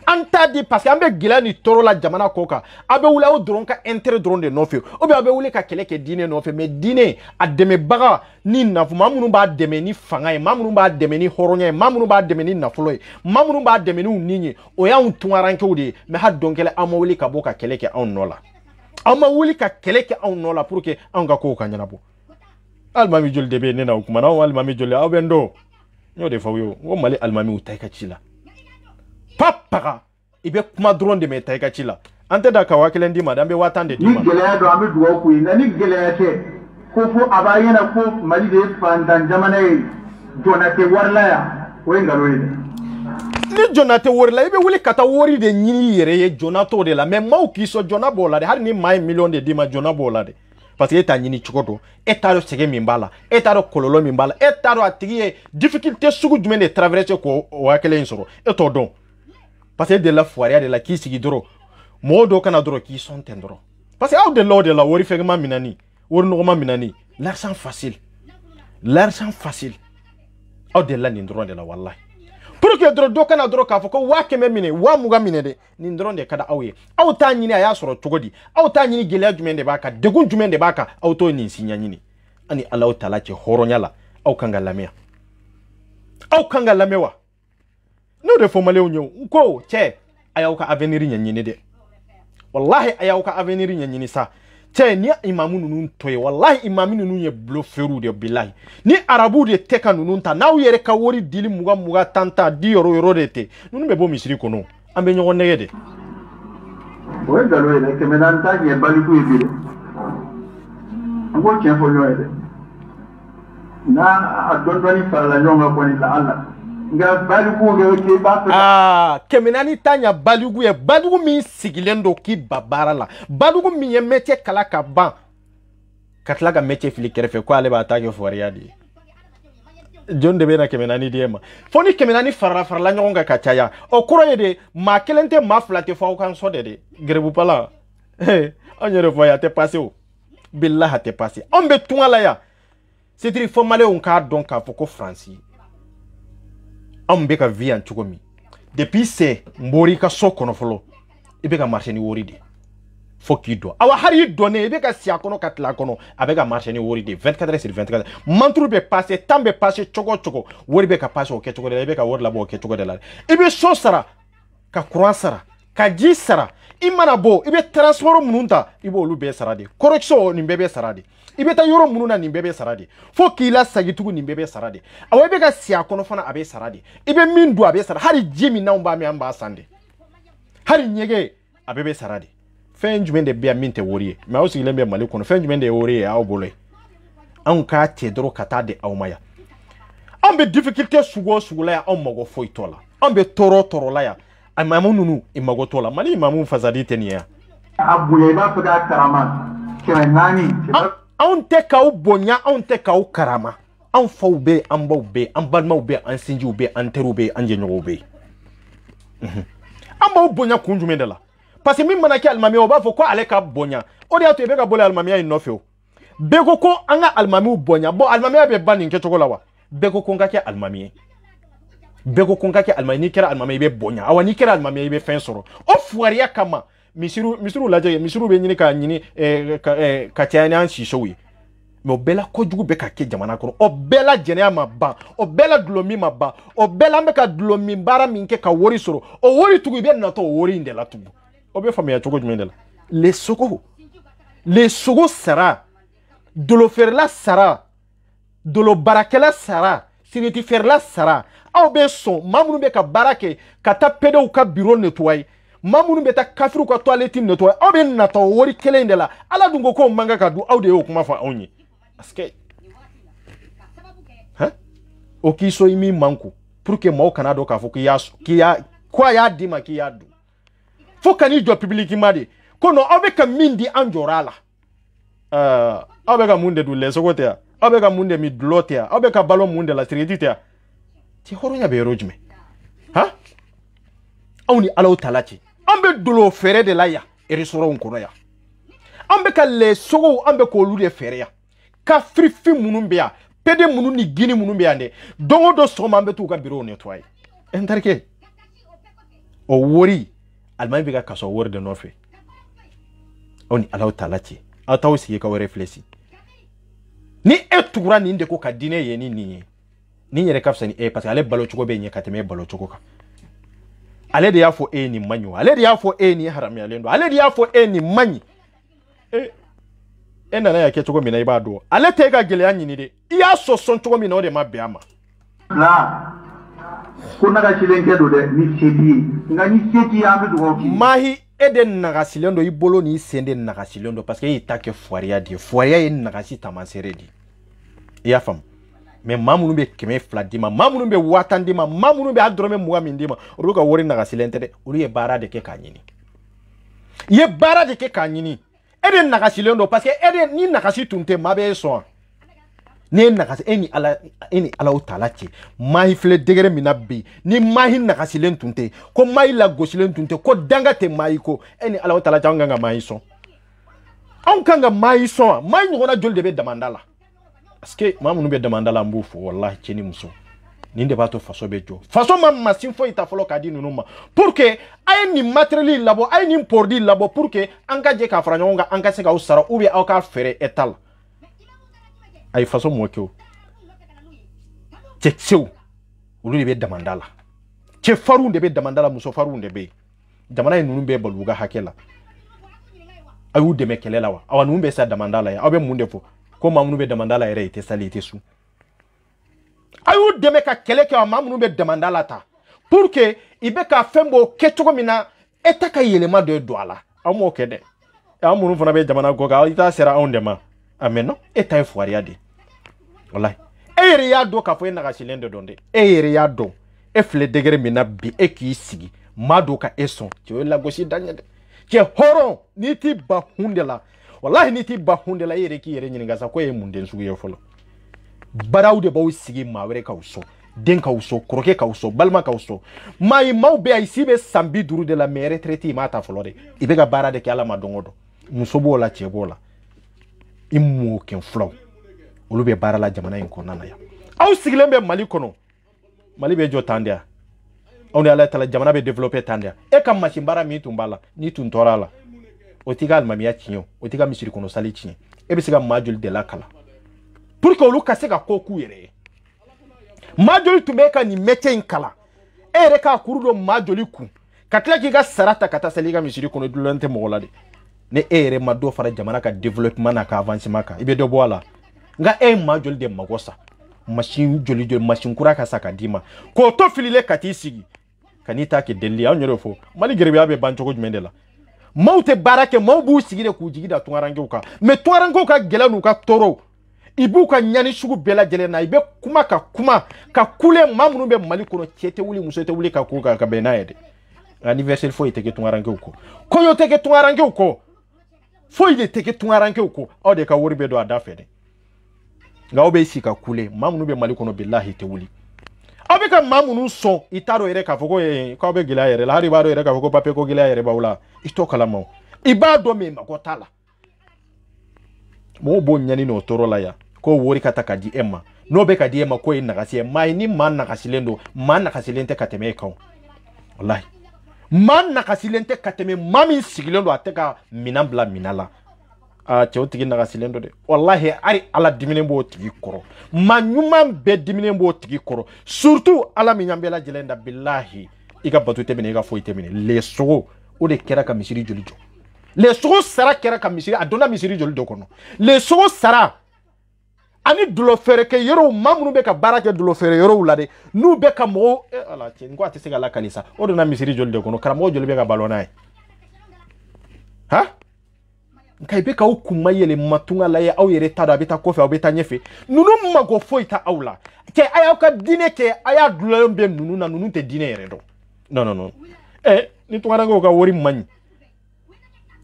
anta di parce que ambe gila ni toro la jamana koka abe wula o dron ka intérêt dron de nofe obe abe wule ka keleke dine nofe mais dine ademe baga ni nafu mamunu ba deme ni fanga mamunu ba deme ni horonya mamunu ba deme ni nafulo mamunu ba deme ni uninyi o ya untuaranke udi me ha donkele amawuli ka boka keleke on nola amawuli ka keleke on nola pour que on ga ko ka nyanabo almami jol debe ne na hukuma na almami jol abendo nyode fawo wo mali almami utai ka chila papa ibe kuma drone de meta ka chila ante da ka wakile ndi madambe watande ni gele do ami duwo ku na ni gele te ko fu abayena ko mali de fandan jamana e jonate warlaya o ngalo ide ni jonate warla ibe wuli kata wori de nyini yere ye jonato de la mais mau ki so jonabola de har ni mai million de dima jonabola de parce que eta nyini chikodo eta ro sege mimbala eta ro kololo mimbala eta ro atigi difficulté sugu jumene traverser ko wakile insoro eto don parce que de la foire de la qui sigi doro modo kana doro qui sont tendro parce que de l'eau de la wori fegma minani wori no ma minani l'argent facile au de la nindro de la wallahi pour que doro do kana doro ka foko wa keme mine wa muga mine de nindro de kada awye aw ta nyini aya soro tugodi aw ta nyini gele jumende baka degun jumende baka aw to ni sinya nyini ani allah taala ce horonyala aw kanga lamewa no de fomale unyo ko che ayauka avenir nyanyini de wallahi ayauka avenir nyanyini sa che ni imamu nunun toye wallahi imamu nunun ye bloferu de billahi ni arabu de teka nunun ta na yere ka wori dili muga tanta di yoro de te nunun be bo misiri kono ambe nyogo negede o galo ele ke menanta ye baliku ibire ngo chen fo yoede na adondoni fala nyonga ko ni la Allah nga baligu ge ke ba kemenani tanya baligu ye baligu mi sigilendo ki babara la baligu mi ye métier kala ka ban katla ga métier fili kerefe ko ale ba attaque foriadi John de bena kemenani diema foni kemenani farra la nyonga ka chaya o kuro de ma kelente ma flate fo kan so de grebu pala onyere fo ya te passé o billah te passé on be tunala ya c'est tri formale on ka donc ka foko franci ambeka via nchugomi depuis c'est mbori ka sokono folo ibeka marché ni wori de fokido awa hari donné ibeka sia kono katla kono abeka marché ni wori de 24 heures sur 24 mantru be passer tambe passer chogo wori beka passer o ke chogo de ibeka wori la bo ke chogo de la ibe so sara ka courant sara ka ji sara imana bo ibe transport mununta ibo lu be sara de correction ni bebe sara de ibe ta yoro mununa ni bebe sarade fo kila sagitugu ni bebe sarade awe be ga sia kono fana abe sarade ibe mindu abe sarade hari jimi na umba mi amba sande hari nyege abebe sarade fenjumende bia minte woriye ma osi lembe mali kono fenjumende woriye aw bolo an ka te dro kata de awmaya ambe difficulté sugo la ya on mago foitola ambe toro la ya amamu nunu imago tola mali imamu fazadi teniya abuye ba fuda karama kenani on te ka u bonya on te ka u karama on faw be an baw be an balmaw be an sinjiw be an teru be an jenyogo be an baw bonya kunjume de la parce que min mana ki almami o ba fo ko ale ka bonya o de ato be ka bole almami ay no feo be ko anga almami bonya bo almami be banin ke togo lawa be ko nga ke almami be ko nga ke almami ni kera almami be bonya awa ni kera almami be fen soro o fuaria kama misiru laje misiru be nyini ka nyini ka tiani an shishowi me obela ko jugu be ka ke jamana ko obela jene ma ba obela dlomi ma ba obela me ka dlomi bara minke ka wori soro o wori tugu be na to wori inde la tugu Obe famille cogo jumendela. Les sogo sara. Dolo ferla sara. Dolo barakela sara. Siniti ferla sara. Aw be son mamunu be ka barake ka ta pedo ka bureau nettoyer. Mamunu be ta kafiru ka toilette nettoyer. Aw be nata wori kelen de la. Ala dungo ko manga ka du aw de yo kuma fa onyi. Parce que hein? O ki so imi manku pour que mo kana do ka fo ki ya kwa ya dima ki ya du. Fo kani do publiquement de kono aw be ka mindi anjorala. Aw be ka munde du le sokotea. Aw be ka munde mi blotea. Aw be ka ballon munde la sireditea. Ti horonya be rojme. Ha? Awni alaw talachi. Ambe dolo fere de la ya. Erisoro nkono ya. Ambe ka le sogo ambe ko lu de fere ya. Ka frifi munumbe ya. Pede munu ni gini munumbe ya nde. Dongo do soma ambe tu ka bureau nettoyer. Entarke. O wori. Almay be ka kaso wori de nofe. Awni alaw talachi. Ataw siye ka reflexi. Ni etura ni nde ko ka dine ye ni yere kafsa ni parce que ale balo chugo be nye kateme balo chugo ka ale de yafo ni manyu ale de yafo ni harami alendo ale de yafo ni manyi na yake chugo mina ibado ale te ga gele anyi ni de iya so son chugo mina o de mabbe ama la kuna ga chilenge do de ni seti nga ni seti ambe do ki mahi eden nagasilendo ibolo ni sende nagasilendo parce que itake foiria ye nagasi tamansere di ya fam mais mamunu be keme fladima mamunu be watandima mamunu be adrome muamindima oruka wori nagasilente de olu ye bara de ke kanyini ye bara de ke kanyini eden nagasilendo parce que eden ni nagasi tunte mabe so ni nagasi eni ala utalachi mahi fle degere minabi ni mahi nagasilen tunte ko mahi la gosilen tunte ko danga te mahi ko eni ala utalachi nganga mahi so on kanga mahi so mahi ngona jol de be demandala parce que mamunu be demandala mbufu wallahi cheni muso ninde bato faso bejo faso mamma sinfo ita folo kadi nunuma pour que ay ni matériel labo ay ni produit labo pour que anga je ka franyo nga anga se ka usara ou bien aka fere etal ay faso mwekeo chekseu ulu be demandala che faru de be demandala muso faru de be jamana nunu be baluga hakela ayu de mekelela wa awa nunu be sa demandala ya abe munde fo ko mamunu be demandala ere ite sali ite su ayu de meka keleke wa mamunu be demandala ta pour que ibe ka fembo kechogo mina etaka yelema de douala amo kede amunu fona be jamana goga ita sera ondema ameno eta foiria de wallahi eyere ya do ka fo na gasilende donde eyere ya do e fle degere mina bi e ki sigi mado ka eson ti o la gosi danyade ke horo niti ba hundela wallahi niti ba hundela yere ki yere nyinga sa ko e munde nsugu ye folo barawde bawo sigi mawere ka uso den ka uso kroke ka uso balma ka uso mai mawbe ay sibe sambi duru de la mere traité mata folode ibe ga barade ke ala madongodo musobo la chebola imu ken flow ulube bara la jamana yin konana ya aw sigilembe mali kono mali be jo tandia on ala tala jamana be développer tandia e kam machimbara mi tumbala ni tuntorala otigal mamia chinyo otiga misiri kono sali chinyo e be siga majul de la kala pour que olu kaseka koku yere majul tumeka ni mete in kala e reka kurudo majuli ku katla ki ga sarata kata saliga misiri kono dulante mogolade ne ere mado fara jamana ka développement na ka avancement ka ibe do bola nga majol de magosa machine joli machine kura ka saka dima ko to filile kati sigi kanita ke delli an yoro fo mali gerbe abe bancho ko jumendela mawte barake mawbu sigi de ku jigi da tungarange ka me tungarange ka gelanu ka toro ibu ka nyani shugu bela jele na ibe kuma ka kule mamunu be mali kono chete wuli musete wuli ka ku ka benayede anniversaire fo iteke tungarange ko yo teke tungarange ko fo ile teke tungarange ko o de ka wori be do adafede nga obe sika kule mamunu be mali kono billahi te wuli abe ka mamunu so itaro ere ka foko ko be gila ere la hari baro ere ka foko pape ko gila ere bawla ito kala mo ibado me makotala mo bo nyani no torola ya ko wori kataka di emma no be ka di emma ko ina kasi mai ni man na kasilendo man na kasilente kateme ka wallahi man na kasilente kateme mami sigilendo ateka minambla minala chew tigi na gasilendo de wallahi ari ala dimine mbo tigi koro manyuma be dimine mbo tigi koro surtout ala minyambela jelenda billahi iga batu temine iga foi temine leso o de kɛra ka misiri joli jɔ le sogo sara kɛra ka misiri a donna misiri joli dɔ kɔnɔ le sogo sara ani dulo fere ke yoro mamunu be ka barake dulo fere yoro la de nu be ka mo ala ti ngo ati se ga la kanisa o donna misiri joli dɔ kɔnɔ karamo joli be ka balona ai ha kai be ka ukuma yele matunga la ya aw yere tada abita kofe abita nyefe nunu mago foita awla ke aya ka dine ke aya dulo be nunu na nunu te dine yere do non ni tungara ngo ka wori manyi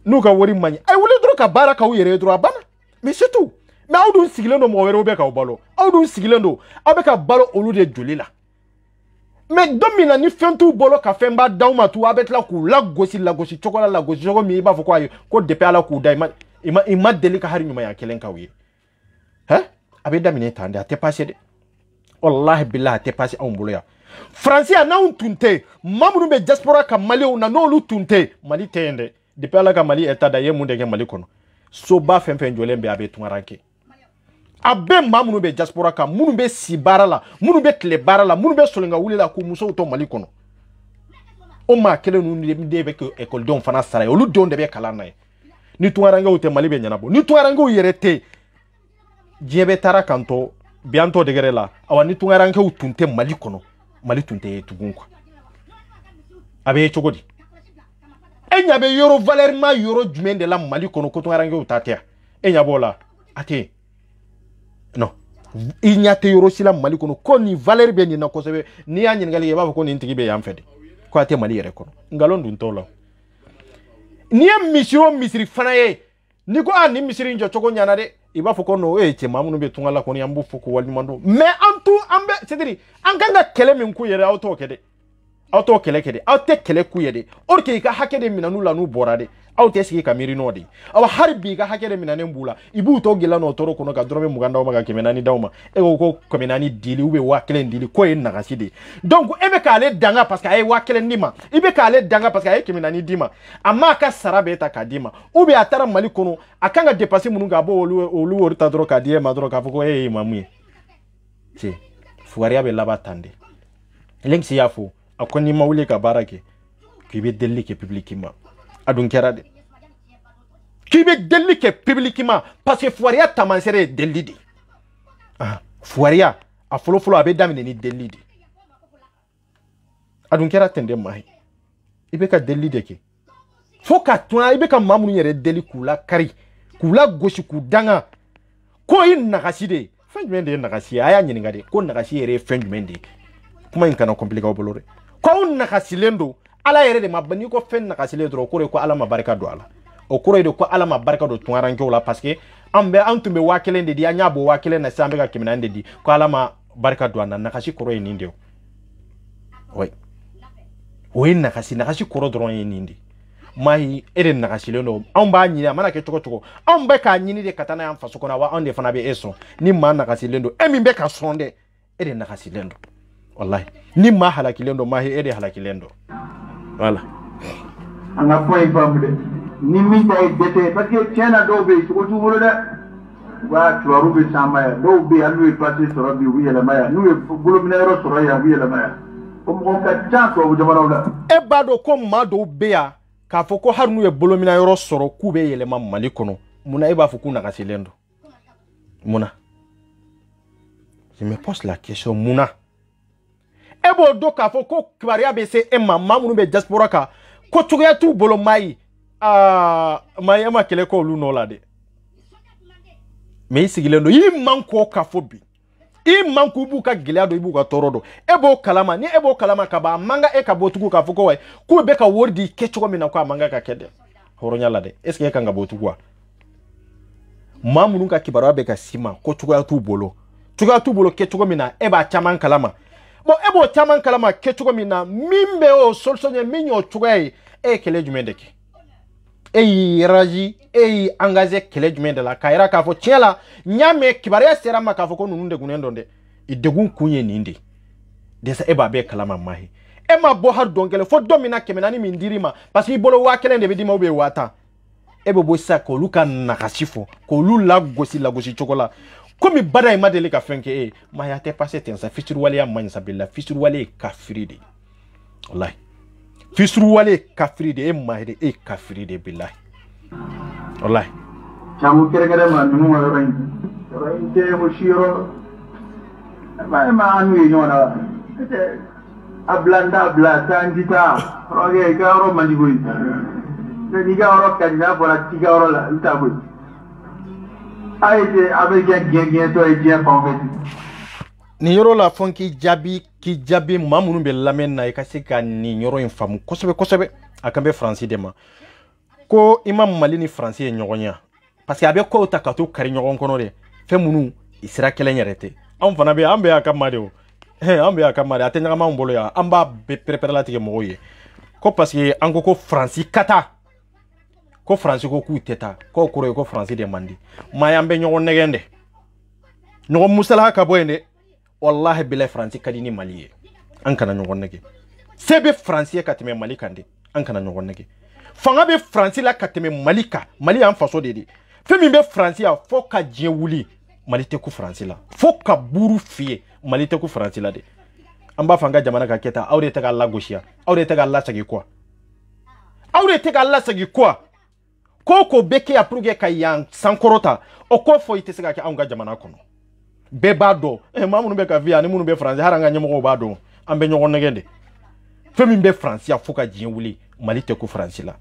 nu ka wori manyi ay wule dro ka baraka u yere dro abana mais c'est tout mais aw dun sigilendo mo were be ka balo aw dun sigilendo aw be ka balo olu de joli la mais domina ni fentu bolo ka femba dauma tu abetla ku la gosi chokola la gosi chogo mi ba foko ayo ko depe ala ku da ima deli ka hari nyuma ya kelen ka wi abeda mine tande ate passé de wallahi billahi ate passé on bolo ya français na un tunte mamunu be diaspora ka mali na no lu tunte mali tende depe ala ka mali eta da ye munde ke mali kono so ba femfe njolembe abe tungaranke abe mamunu be diaspora ka munu be sibara la munu be tele bara la munu be solenga wuli la ku muso to mali kono o ma kele nu de be ko école don fana sara olu don de be kala na ni tungaranga o te mali be nyanabo ni tungaranga o yerete jebe tara kanto bianto de gerela awa ni tungaranga o tunte mali kono mali tunte tugun kwa abe chogodi enya be yoro valeur ma yoro jumende la mali kono ko tungaranga o tatea enya bola ate non il n'y a te yoro sila mali kono ko ni valeur be ni na ko sebe ni ya nyingali ye ba ko ni ntigi be yam fede ko ate mali yere kono ngalon dun tolo ni ya misiri fana ye ni ko ani misiri njo choko nyana de e ba foko no che mamu no be tungala ko ni ambu foko wali mando mais antu ambe c'est-à-dire an kanga kele min ku yere auto kele kede auto kele ku yede orke ka hakede minanu la nu borade auto sigi kamiri no de awa harbi ka hakede minane mbula ibu to gela no toro kono ka drome muganda o maga kemenani dauma e ko kemenani dili ube wa kele dili ko en nagaside donc ebe ka ale danga parce que ay wa kele ndima ibe ka ale danga parce que ay kemenani dima amma ka sarabe ta kadima ube atara mali kono akanga dépasser mununga bo olu orta dro ka die madro ka foko mamu si fuaria be laba tande lengsi yafo akoni mawule ka barake kibe delli ke publiquement adun kerade kibe delli ke publiquement parce que fuaria tamansere delli di fuaria a folo abe damine ni delli di adun kerade tende mahi ibe ka delli de ke foka tuna ibe ka mamunu yere delli kula kari kula goshi ku danga ko yin nakaside fenjumende nakasi aya nyiningade ko nakasi yere fenjumende kuma in kana compliqué o bolore ko nakasilendo ala yere de mabani ko fen nakasile dro ko ala mabaraka do ala o ko de ko ala mabaraka do tungaranke wala parce que ambe antumbe wakele de dia nyabo wakele na sambe ka kiminande di ko ala ma baraka do na nakasi ko ni ndio oui nakasi ko dro ni ndi mai ere nakasilendo amba nyina mana ke toko amba ka nyini de katana yam faso kona wa ande fana be eso ni ma nakasilendo emi be ka sonde ere nakasilendo wallahi ni ma halakilendo ma ede halakilendo voilà anga point famde ni mi tay dete parce que tiena do be ko tu wolo da wa tuwaru be samaya do be alu e passé sur rabbi wi la maya nu e bolo minero sur ya wi la maya ko mo ka ta ko bu jamana la e bado ko ma do be ya ka foko har nu e bolo minero soro ku be yele ma mali kono muna e ba foku na kasilendo muna je me pose la question muna ebo do ka fo ko kibaria be se mamunu be diaspora ka ko tuya tu bolo mai mai ama kele ko lu no la de me sigilendo yi manko ka fo bi i manku bu ka gileado ibu ka torodo ebo kalama ka ba manga e ka botuku ka fo ko wai ku be ka wordi kecho mi na ko manga ka kede horonya la de est ce que ka nga botuku wa mamunu ka kibaria be ka sima ko tuya tu bolo kecho mi na e ba chaman kalama bon ebo chaman kalama kechugo mina mimbe o solsonye minyo chugay e kele jumendeke e raji e angaze kele jumende la kaira ka fo tiela nyame kibare sera maka fo ko nunde gunendo nde idegun kunye nindi desa eba be kalama mahi e ma bo har dongele fo domina kemenani mindirima parce que bolo wa kele ndebe dima ube wata ebo bo sa ko luka nakasifo ko lu la gosi chokola komi bada ima dele ka fenke ma ya te passé ten sa fisur wali ya man sabilla fisur wali kafiri de wallahi fisru wale kafiri de mahide e kafiri de billahi wallahi chamu kere ma numu rain mushiro ma anu yona ablanda blata ndita roge garo mandigoi ni garo kadina bola tigaro la utabu aide avec gen to e bien en ni yoro la fon ki jabi mamunu be lamen na ka se ka ni yoro infamu kosobe akambe français de ma ko imam mali ni français e nyogonya parce que abe ko takato kari nyogon kono de fe munu isra kelen yarete am fana be ambe akamade o ambe akamade atenya ma mbolo ya amba be prepare la tige moye ko parce que ango ko français kata ko français ko ku teta ko kuro ko français de mandi mayambe nyogon negende nyogon musala ka boyende wallahi billahi français kadini maliye an kana nyogon nege sebe français katime mali kande an kana nyogon nege fanga be français la katime malika mali an faso de femi be français a fo ka je wuli mali te ku français la fo ka buru fiye mali te ku français la de amba fanga jamana ka keta awre te ka la goshia awre te ka la sagi quoi awre te ka la sagi quoi koko beke ya pruge ka yang sankorota o ko fo ite se ka ke anga jamana kono be bado mamunu be ka via ni munu be français haranga nyemo bado ambe nyogon negende femi be français a fo ka je wuli mali te ku français la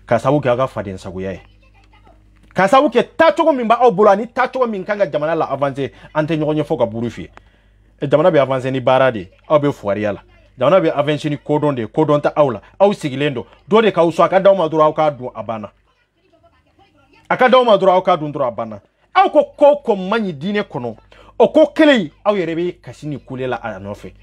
ka sabu ke aga faden sagu yae ka sabu ke tachogo mimba au bulani tachogo minkanga jamana la avancer ante nyogonye fo ka burufi e jamana be avancer ni barade au be fuaria la jamana be avancer ni kodon ta aula au sigilendo do de ka uso aka dawo madura au ka du abana aka dawo madura au ka du ndura abana au ko manyi dine kono o ko kele au yerebe kasini kulela anofe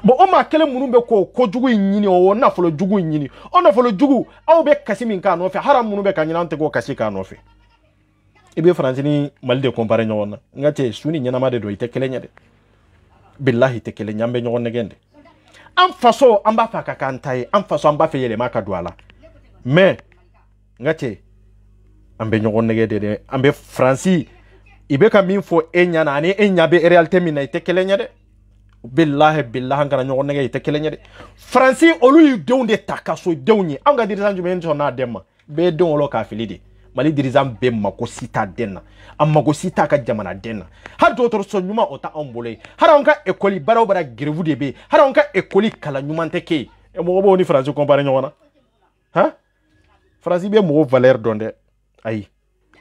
bo o ma kele munumbe ko jugu nyini o na folo jugu nyini o na folo jugu au be kasimi nka anofe haram munumbe kanyina ante ko kasika anofe ibe francini malde compare nyona ngate suni nyana made do ite kele nyade billahi te kele nyambe nyone gende am faso amba fa kakantai am faso amba fe yele maka douala mais ngate ambe nyone gede de ambe franci ibe ka min fo enya na ani enya be realite min ite kele nyade billahi ngana nyone gede ite kele nyade franci olu yu deunde takaso deunye anga dirisan jumen jona demma be don lo ka filidi mali dirisan be mako sita denna amma go sita ka jamana denna har do tor so nyuma ota ombole har onka ekoli baraw bara grevu de be har onka ekoli kala nyuma teke e mo bo ni français compare nyona ha français be mo valeur donde ay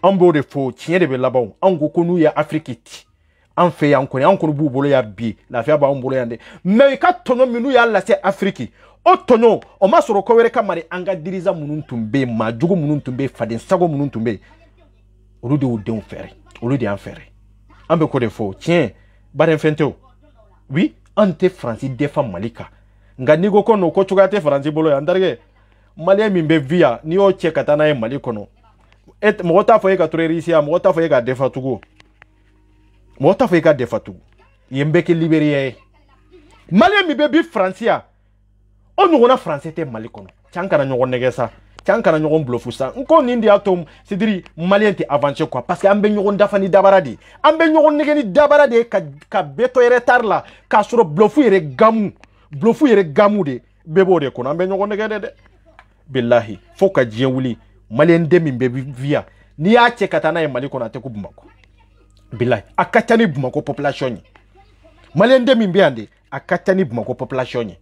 ambo de fo tien de be labaw ango konu ya afrikiti an fe ya anko bu bolo ya bi la fe ba ombolo yande mais ka tono minu ya la se afriki o tono o masoro ko were kamari anga diriza mununtumbe ma jugo mununtumbe faden sago mununtumbe olude o den fere olude an fere ambe ko de fo tien baren fento oui ante français defa malika nga nigo kono ko chugate français bolo ya ndarge malien mimbe via ni o chekata na e malikono et mota fo e ka trerisia mota fo e ka defa tugo mota fo e ka defa tugo yembe ke libérie malien mi be bi français on nous français te mali kono chankana nyogon negesa chankana nyogon blofusa nko nindi atom sidiri malien te avancer quoi parce que ambe nyogon dafani dabaradi ambe nyogon negeni dabaradi ka beto retard la ka suro blofu yere gamu de bebo de kono ambe nyogon negede de billahi foka jiewuli malien demi bebi via ni ya chekata na mali kono ateku bumako billahi akatani bumako population malien demi mbiande akatani bumako population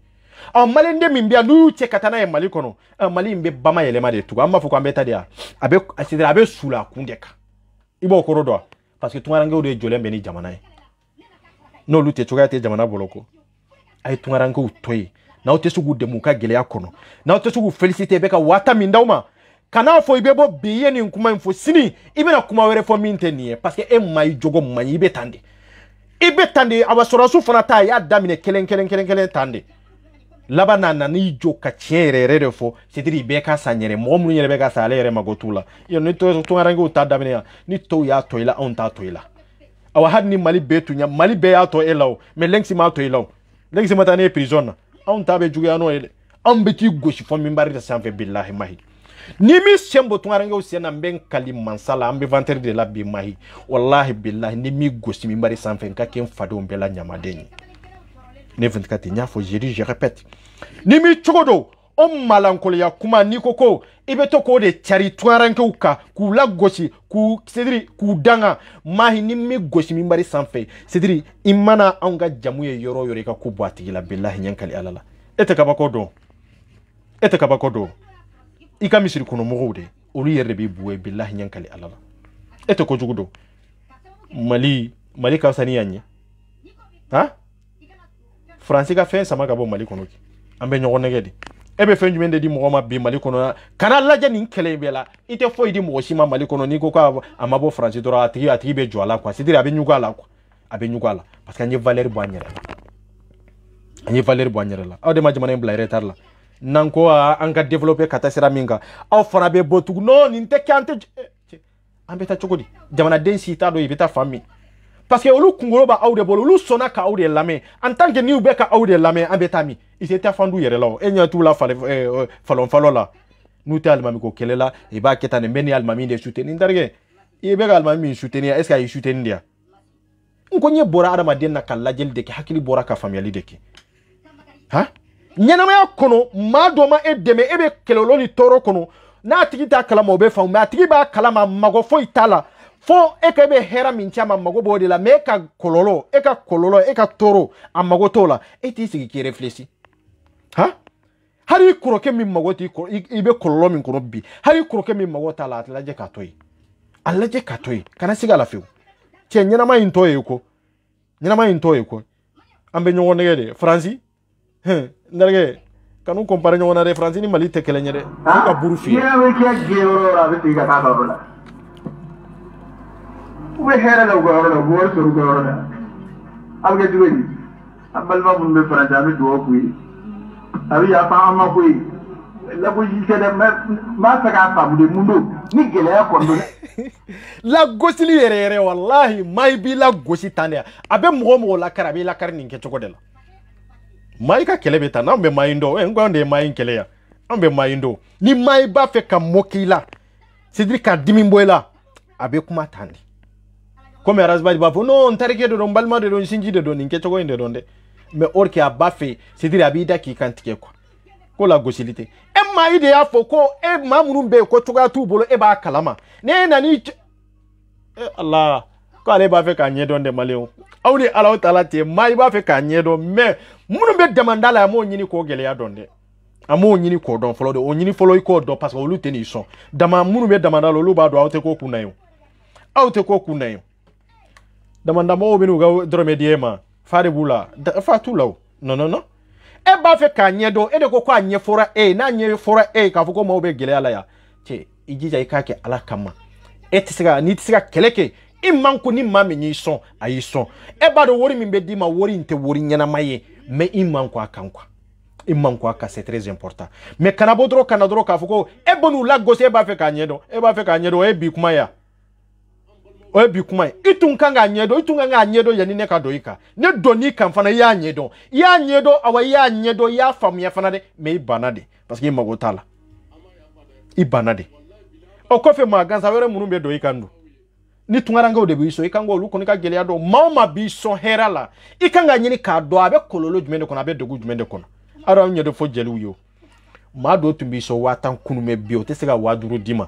a malende mimbia nu chekata na mali kono mali mbe bama yelema de tuga amma fuko ambeta dia abe sula kundeka ibo korodo parce que tungarange o de jolembe ni jamana no lute tuga te jamana boloko ay tungarange o toyi na ote sugu de muka gele yakono na ote sugu felicite beka wata mindauma kana fo ibebo biye ni nkuma info sini ibe na kuma were fo minteni parce que e mai jogo manyi ibe tande abasora su fana ta ya damine kelen tande labana na ni jo ka tiere fo c'est-à-dire be ka sanyere mo mu nyere be ka sale yere magotula yo ni to ngarango ta damine ni to ya toila on ta toila awa had ni mali betu nya mali be ya to elaw me lengsi ma to elaw lengsi mata ne prison on ta be juga no ele on beti goshi fo mimbari da sanfe billahi mahi ni mi sembo to ngarango sena mben kali mansala ambe venter de la bi mahi wallahi billahi ni mi goshi mimbari sanfe ka ken fado mbela nyamadeni ne 24 nya fo je répète ni mi chogodo o malankoliya kuma ni koko ibeto ko de chari tuaranke uka ku la gosi ku cedri ku danga mahi ni mi gosi mi bari sanfé cedri imana anga jamu ye yoro yore ka ku boati la billahi nyankali alala ete kabakodo ika misiri kono mogode olu yere bi buwe billahi nyankali alala ete ko jugudo mali ka sani yanye ha France ka fen sama ka bo mali kono ki ambe nyogo negedi ebe fen jumende di mo ma bi mali kono kana laje ni nkele bela ite foi di mo shima mali kono ni ko ka amabo France dora ati be joala kwa sidiri abe nyugala parce que anye valeur boanyere la awde ma jamana mbla retard la nanko anga développer katasira minga aw fana be botu no ni te kante ambeta chokodi jamana densi ta do ibeta famille parce que olu kungolo ba awde bolo olu sona ka awde lame en tant que ni ube ka awde lame ambeta mi iseta fandu yere law enya tu la falon la nuti almami ko kelela e ba ketane meni almami de soutenir ndarge e be almami soutenir est ce que soutenir dia nko nye bora adama den na kala jel de ki hakili bora ka family de ki ha nyanama ya kono madoma edeme ebe kelolo ni toro kono na tigi ta kala mo be fa ma tigi ba kala ma mago fo itala fo eka be hera mincha ma mago bodi la meka kololo eka toro amago tola eti sigi ki réfléchi ha hari kuroke mi mago ti ko ibe kololo min kono bi hari kuroke mi mago tala atlaje katoyi alaje katoyi kana siga la fiu tie nyanama intoye ko ambe nyongo negede franci ndarge kanu compare nyongo na franci ni mali tekele nyede ka burufi ya we ke gero ra be tiga ka babula we hera la go suru go ra abge duwe abal ma mun be franci abi do ko yi abi ya fa ma ko yi la ko yi kede ma ta ka fa mu de mundo ni gele ya kondo la gosili yere wallahi mai bi la gosi tane abe mo la karabe la karni nke chokodela mai ka kelebe ta na mbe mai ndo ngonde mai nkele ya ambe mai ndo ni mai ba fe ka mokila sidri ka dimimboela abe kuma tandi comme rasbadi ba fo no ntarike do balma de don sinji de don nke chokoinde donde me orki abafe sidri abida ki kantike ko la gosilite e mai de afo ko e mamunu be ko tuga tu bolo e ba kalama ne nani Allah ko ale ba fe ka nye don de maleo awni Allah taala te mai ba fe ka nye don me munu be demandala mo nyini ko gele ya donde amo nyini ko don folo de o nyini folo ko do parce que olu teni son dama munu be demandala olu ba do awte ko kunayo demanda mo binu ga drome diema fare bula fa tulaw non e ba fe ka nye do e de ko kwa nye fora na nye fora ka fuko mo be gele ala ya che ijija ikake ala kama etisiga ni tisiga keleke imanku ni mame ni son ayi son e ba do wori mimbe di ma wori nte wori nyana maye me imanku akankwa c'est très important me kana bodro kana dro ka fuko e bonu la gose e ba fe ka nyedo e bi kuma ya o bi kuma itunka nga nyedo yani ne ka doika ne doni kan fana ya nyedo awa ya nyedo ya fam ya fana de me ibanade parce que magotala ibanade o kofe maganza were munumbe doika ndu ni tungaranga o de biso ikango lu konika gele do mauma biso herala ikanga nyini ka do abe kololo jumende kono abe dogu jumende kono ara nyedo fo jelu yo ma do tumbi so watan kunume bio te sega waduru dima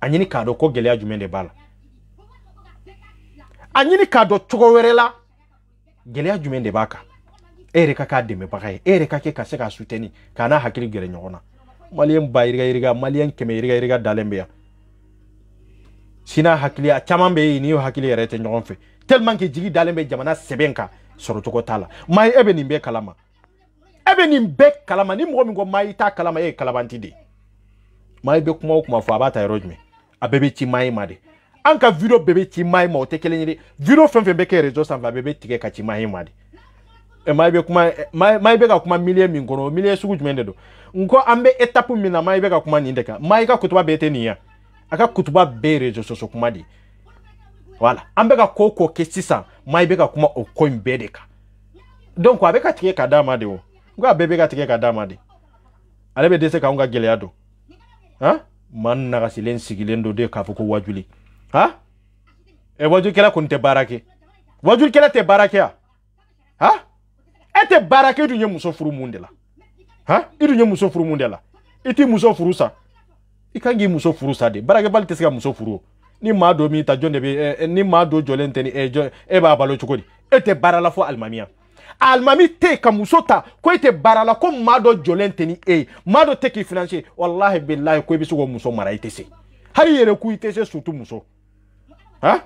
anyini ka do ko gele jumende bala anyini ka do chogowerela gele jumende baka ere kaka de me baka ere kake ka sega suteni kana hakili gele nyona malien bayiriga malien keme iriga dalembe sina hakili a chaman be ni hakili yarete nyon fe tellement que jigi dalembe jamana sebenka soro toko tala mai ebe nimbe kalama ni mo mi go mai ta kalama kalabanti de mai be kuma fo abata erojme abebe ti mai made anka video bebe ti mai mo te kelenyi video fenfe be ke rezo san va bebe tike ka ti mai made e mai be ka kuma million min kono million sugu jumende do nko ambe etapu mina mai be ka kuma ni ndeka mai ka kutuba bete niya aka kutuba bere jo soso kuma di wala ambe ka koko kesisa mai be ka kuma okoi mbedeka donc abeka tike ka dama de o ngo abebe ka tike ka dama de alebe dese ka unga gele ado ha man na ka silen sigilendo de ka fuko wajuli ha e wajuli kela kunte barake wajuli kela te barake ha ete barake du nye muso furu mundela ha idu nye muso furu mundela iti muso furu sa ikangi muso furu sa de barake bal tesika muso furu ni ma do mi ta jonde be ni ma do jolente ni e ba balo chukodi ete barala fo almamia almami te ka muso ta ko ete barala ko ma do jolente ni ma do te ki financier wallahi billahi ko be sugo muso mara itese hari yere ku itese surtout muso ha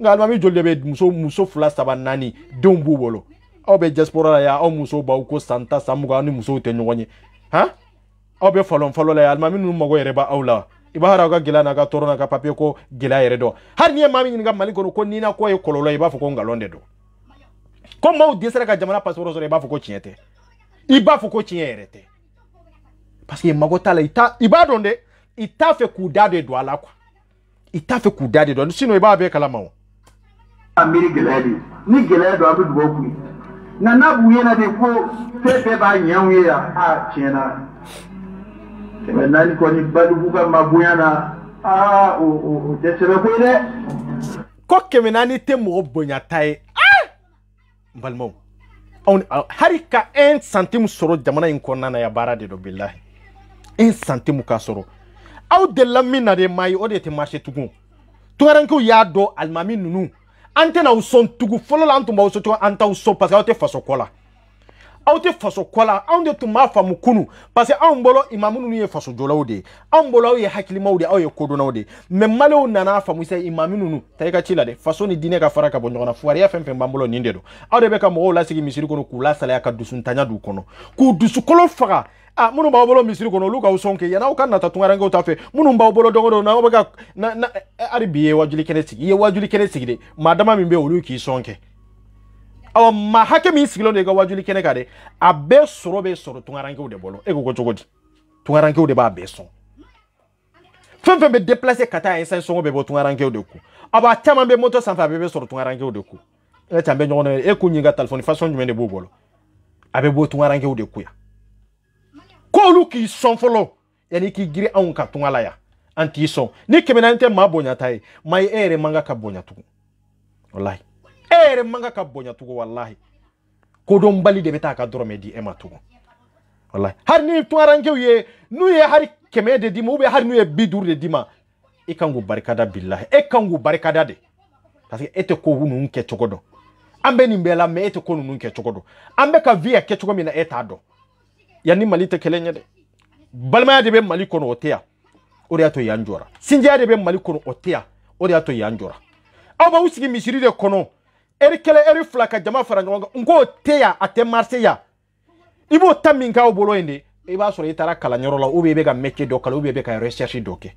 nga almami jolde be muso fula saba nani don bubolo aw be diaspora ya aw muso ba ko santa samuga ni muso te nyonye ha aw be falon la almami nu mago yere ba awla ibahara ga gila na ga torona ga papier ko gila yere do har ni mami ni ga mali ko ni na ko e kololo iba fo ko ngalonde do ko maw desere ka jamana passeport so iba fo ko chiete iba fo ko chiete parce que mago tala iba donde ita fe kudade do ala kwa ita fe kudade do sino iba be kala mawo amiri geladi ni geladi do abu do ku na buye na de ko pepe ba nyanwe ya a chena tebe nani ko ni badu buka mabuya na o desere ko ide ko kemenani te mo bonya tai mbalmo on harika 1 centime soro jamana in konna na ya barade do billahi 1 centime ka soro aw de lamina de mai o de te marché tugun tuaranko ya do almami nunu antena uson tugu folo la antumba usoto anta uso parce que auto faso kola onde to ma famu kunu parce que on bolo imamu nunu ye faso jolawde on bolo ye hakili mawde aw ye kodonawde mais malo nana famu se imamu nunu tayka chila de faso ni dine ka faraka bonjo na fuariya femfe mbambolo ninde do aw de be ka mo la sigi misiri kono kula sala ya ka dusun tanya du kono ku dusu kolo faga munu ba bolo misiri kono luka usonke yana ukan na tatungaranga utafe munu ba bolo dongo na obega na aribiye wajuli kenesigi ye wajuli kenesigi de madama mimbe oluki sonke aw ma hake mi sigilo de ga wajuli keneka de abe soro be soro tungaranga de bolo e ko chogodi tungaranga de ba be son femfe be déplacer kata ensan songo be bo tungaranga de ku aba tama be moto sanfa be soro tungaranga de ku e tambe nyono e ku nyinga telephone façon du mende bo bolo abe bo tungaranga de ku ya ko lu ki son folo yani ki giri an ka tungala ya anti son ni kemenante ma bonya tai mai ere manga ka bonya tu wallahi ere manga ka bonya tu wallahi ko don bali de beta ka dorome di ema tu wallahi har ni tungaranke ye nu ye har keme de di mo be har nu ye bidur de di ma e kangu barikada billahi e kangu barikada de parce que ete ko hunu nke chogodo ambe ni mbela me ete ko hunu nke chogodo ambe ka via ke chogo mi na eta do yani mali te kelenya de balma de be mali kono otea ori ato yanjora sinja de be mali kono otea ori ato yanjora aba usigi misiri de kono eri kele eri flaka jama faranga ngo otea ate marseya ibo taminga obolo ende iba soro itara kala nyoro la ube be ga meke do kala ube be ka recherche doke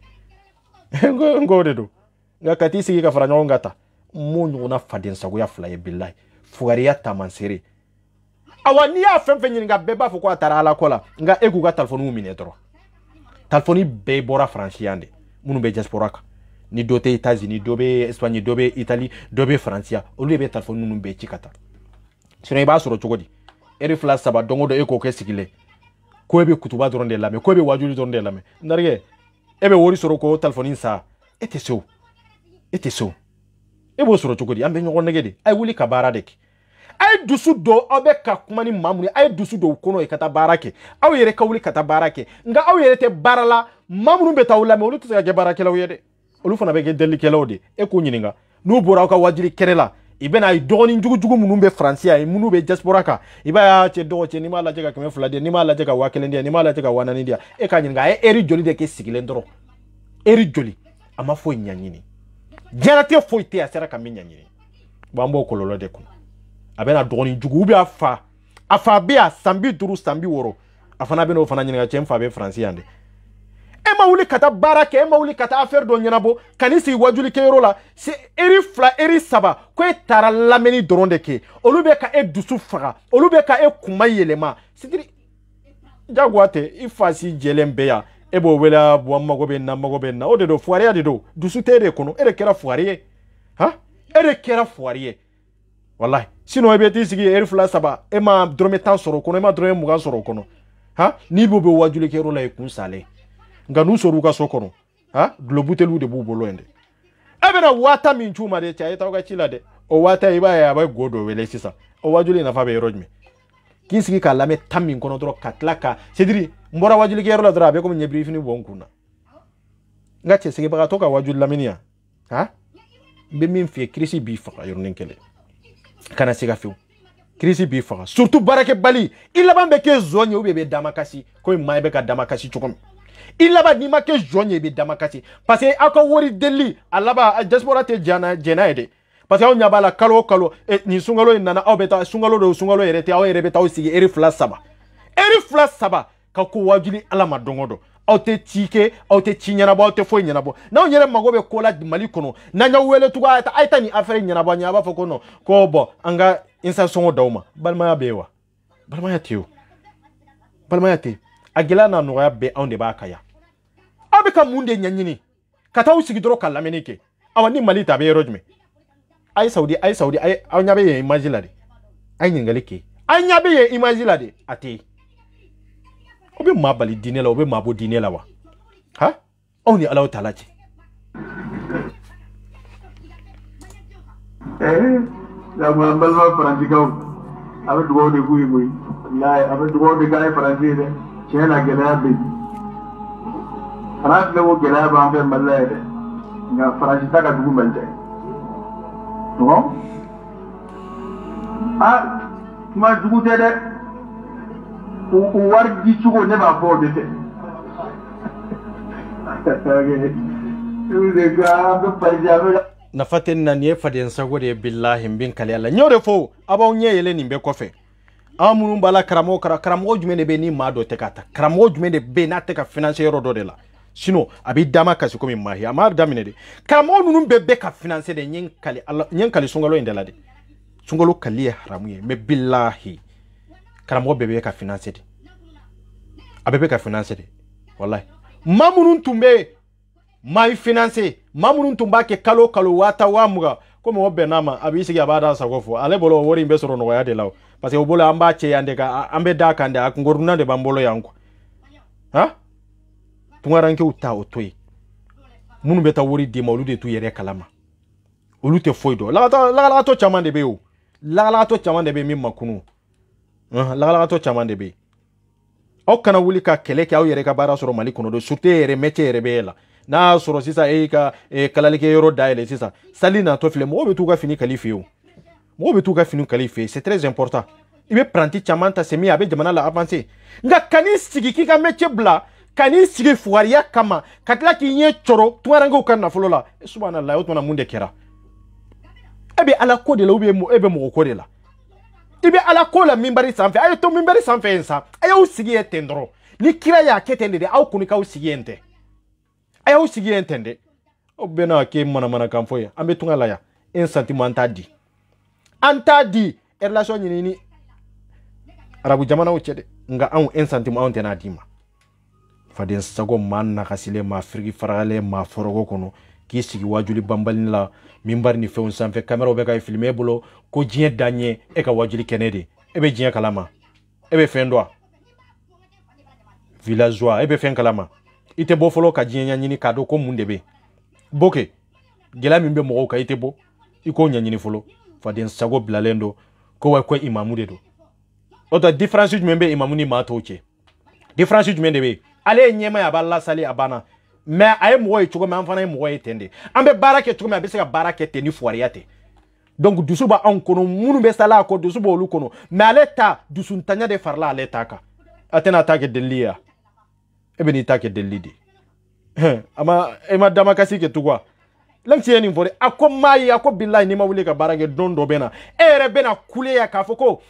ngo de do nga kati sigi ka faranga ngata munyu na faden sago ya fly billahi fugariya tamansere awani ya femfe nyinga beba foko atara ala kola nga egu ga telefonu mu minetro telefoni be bora franciande munu be diaspora ni dote États-Unis dobe Espagne dobe Italie dobe Francia olu be telefonu nu be chikata sino ba soro chogodi eri flash saba dongo do eko ke sigile ko be kutuba doronde lame ko be wajuli doronde lame ndarge ebe wori soro ko telefoni sa ete so ebo soro chogodi ambe nyogo negede ay wuli kabara dek ay dusu do obe ka kumani mamuni ay dusu do kono e kata barake aw yere ka wuli kata barake nga aw yere te barala mamunu be tawla me olu tsa ge barake law yede olu fana be ge deli kelawde e ko nyininga no bora ka wajiri kenela ibena ay doni njugu munu be francia ay munu be diaspora ka iba ya che do che ni mala jega kame fulade ni mala jega wakele ndia ni mala jega wanani ndia e ka nyininga ay eri joli de ke sigile ndoro eri joli ama fo nyanyini jarate fo ite asera kaminya nyini bambo kololo de ko abena doni njugu be afa be a sambi duru sambi woro afana be no fana nyinga chemfa be francia ande ema wuli kata barake ema wuli kata affaire do nyanabo kanisi wajuli kero la se eri fla eri saba ko etara lameni doronde ke olube ka e dusu faga olube ka e kuma yelema sidiri jagwate ifasi jelembe ya ebo wela bo magobe na ode do fuare de do dusu tere kono ere kera fuare ha ere kera fuare wallahi sino ebe ti sigi eri fla saba ema drome tan soro kono ema drome muga soro kono ha ni bobe wajuli kero la e kun sale nga nu soru ka sokono ha globutelu de bubolo ende ebena wata min chuma de cha eta ka chila de o wata iba ya ba godo wele sisa o wajuli na fa be rojme k'i sigi k'a lamɛn tan min kɔnɔ dɔrɔn ka tila ka Cedri n bɔra wajulikɛyɔrɔ la dɔrɔn a bɛ komi ɲɛbiri fini bɔ n kun na n ka cɛsigibagatɔ ka wajuli lamɛnni yan n bɛ min f'i ye kirisi b'i faga yɔrɔnin kelen kana se ka fewu kirisi b'i faga surtout baarakɛbali i laban bɛ kɛ zɔn ye ou bien i bɛ damakasi komi maa i bɛ ka damakasi cogo min i laban n'i ma kɛ zɔn ye i bɛ damakasi parce que aw ka wari deli a laban diaspora tɛ jɛna ye dɛ parce que aw ɲɛ b'a la kalo o kalo nin sunkalo in nana aw bɛ taa sunkalo do sunkalo yɛrɛ tɛ aw yɛrɛ bɛ taa aw sigi eri fila saba ka ko wajuli ala ma don o don aw tɛ ci kɛ aw tɛ ci ɲɛnabɔ aw tɛ foyi ɲɛnabɔ n'aw yɛrɛ mago bɛ ko la Mali kɔnɔ n'an y'aw wele tugun a ye taa nin affaire ɲɛnabɔ ɲɛ a b'a fɔ ko non ko bon an ka insa sɔngɔ d'aw ma balimaya bɛ yen wa balimaya tɛ o balimaya tɛ a gɛlɛya n'a nɔgɔya bɛɛ anw de b'a kan yan aw bɛ ka mun de ɲɛɲini ka taa aw sigi dɔrɔn ka lamɛnni kɛ awa ni Mali ta a bɛ yɔrɔ jumɛn a ye Saudi aw ɲɛ bɛ yen image la de a ye ɲininkali kɛ a ɲɛ bɛ yen image la de a tɛ yen o bɛ maa bali diinɛ la o bɛ maa bɔ diinɛ la wa aw ni Ala ta la cɛ ya mo balma faranjikaw a bɛ dugawu de k'u ye koyi wallahi a bɛ dugawu de k'a ye faransi ye dɛ tiɲɛ na gɛlɛya bɛ yen faransi filɛ ko gɛlɛya b'an fɛ Mali la yɛrɛ nka faransi ta ka dugu man ca kuma jugu tɛ dɛ u wari di cogo ne b'a fɔ o de fɛ nafa tɛ na nin ye faden sago de ye billahi n bɛ kale ala n y'o de fɔ a b'aw ɲɛ yɛlɛ nin bɛɛ kɔfɛ an minnu b'a la karamɔgɔ jumɛn de bɛ ni maa dɔ tɛ ka ta karamɔgɔ jumɛn de bɛ n'a tɛ ka financer yɔrɔ dɔ de la sinon a b'i dama kasi komi maahi a m'a daminɛ de karamɔgɔ ninnu bɛɛ ka financer de n ye kali sunkalo in de la de sunkalo kali ye haramu ye mais billahi karamɔgɔ bɛɛ ka financer de a bɛɛ ka financer de wallahi maa minnu tun bɛ maa financer maa minnu tun b'a kɛ kalo kalo waata waa mugan ko mɔgɔ bɛnn'a ma a b'i sigi a b'a da sago fɔ ale bolo o wari in bɛ sɔrɔ nɔgɔya de la o parce que o bolo an b'a cɛ yan de ka an bɛ d'a kan de a kunkurunan de b'an bolo yan quoi tungarankew ta o to yen minnu bɛ taa wari d'i ma olu de t'u yɛrɛ kalama olu tɛ foyi dɔn lagalagatɔ caman de bɛ yen o lagalagatɔ caman de bɛ min ma kunu lagalagatɔ caman de bɛ yen aw kana wuli ka kɛlɛ kɛ aw yɛrɛ ka baara sɔrɔ Mali kɔnɔ don surtout yɛrɛ métier yɛrɛ bɛ la n'a y'a sɔrɔ sisan e ka kalalikɛ yɔrɔ dayɛlɛ sisan sali natɔ filɛ mɔgɔw bɛ t'u ka fini kali fɛ yen mɔgɔw bɛ t'u ka fini kali fɛ yen c'est très important i bɛ pranti caman ta c'est min a bɛ jamana la avancer nka kan'i sigi k'i ka métier bila kan'i sigi fugariya kama ka tila k'i ɲɛ cɔrɔ tungarankew ka nafolo la subhanallah o tuma mun de kɛra e bɛ ala ko de la ou bien e bɛ mɔgɔ ko de la i bɛ ala ko la minbari sanfɛ a ye to minbari sanfɛ yen sa a y'aw sigi yen ten dɔrɔn ni kira y'a kɛ ten de aw kɔni k'aw sigi yen tɛ a y'aw sigi yen ten dɛ aw bɛɛ n'a kɛ manamanakan fɔ ye an bɛ tunga la yan un sentiment an t'a di relation ɲini ni arabu jamanaw cɛ dɛ nka anw un sentiment anw tɛ n'a d'i ma faden sago maa nakasilen maa firigi faragalen maa fɔrɔgɔ kɔnɔ k'i sigi wajuli banbalin la minbari ni fɛnw sanfɛ caméra bɛ ka filmer e bolo ko diɲɛ da ɲɛ e ka wajuli kɛnɛ de e bɛ diɲɛ kalama e bɛ fɛn dɔn villageois e bɛ fɛn kalama i tɛ bɔ fɔlɔ ka diɲɛ ɲɛɲini k'a dɔn ko mun de bɛ boke gɛlɛya min bɛ mɔgɔw kan i tɛ bɔ i k'o ɲɛɲini fɔlɔ faden sago bilalen don ko wa ko imamu de don o tɛ différence jumɛn bɛ imamu ni maa tɔw cɛ différence jumɛn de bɛ ale ye ɲɛma ye a b'a lasali a banna mais a ye mɔgɔ ye cogo min an fana ye mɔgɔ ye ten de an bɛ baara kɛ cogo min a bɛ se ka baara kɛ ten ni fugariya tɛ donc dusu b'a anw kɔnɔ minnu bɛ sala a kɔ dusu b'olu kɔnɔ mais ale ta dusuntanya de farala ale ta kan a tɛna taa kɛ delili ye e bɛ n'i ta kɛ delili de e ma damakasi kɛ tugun lamisi ye nin fɔ dɛ a ko maa ye a ko bilahi n'i ma wuli ka baara kɛ don dɔ bɛ na e yɛrɛ bɛ na kule ya k'a fɔ ko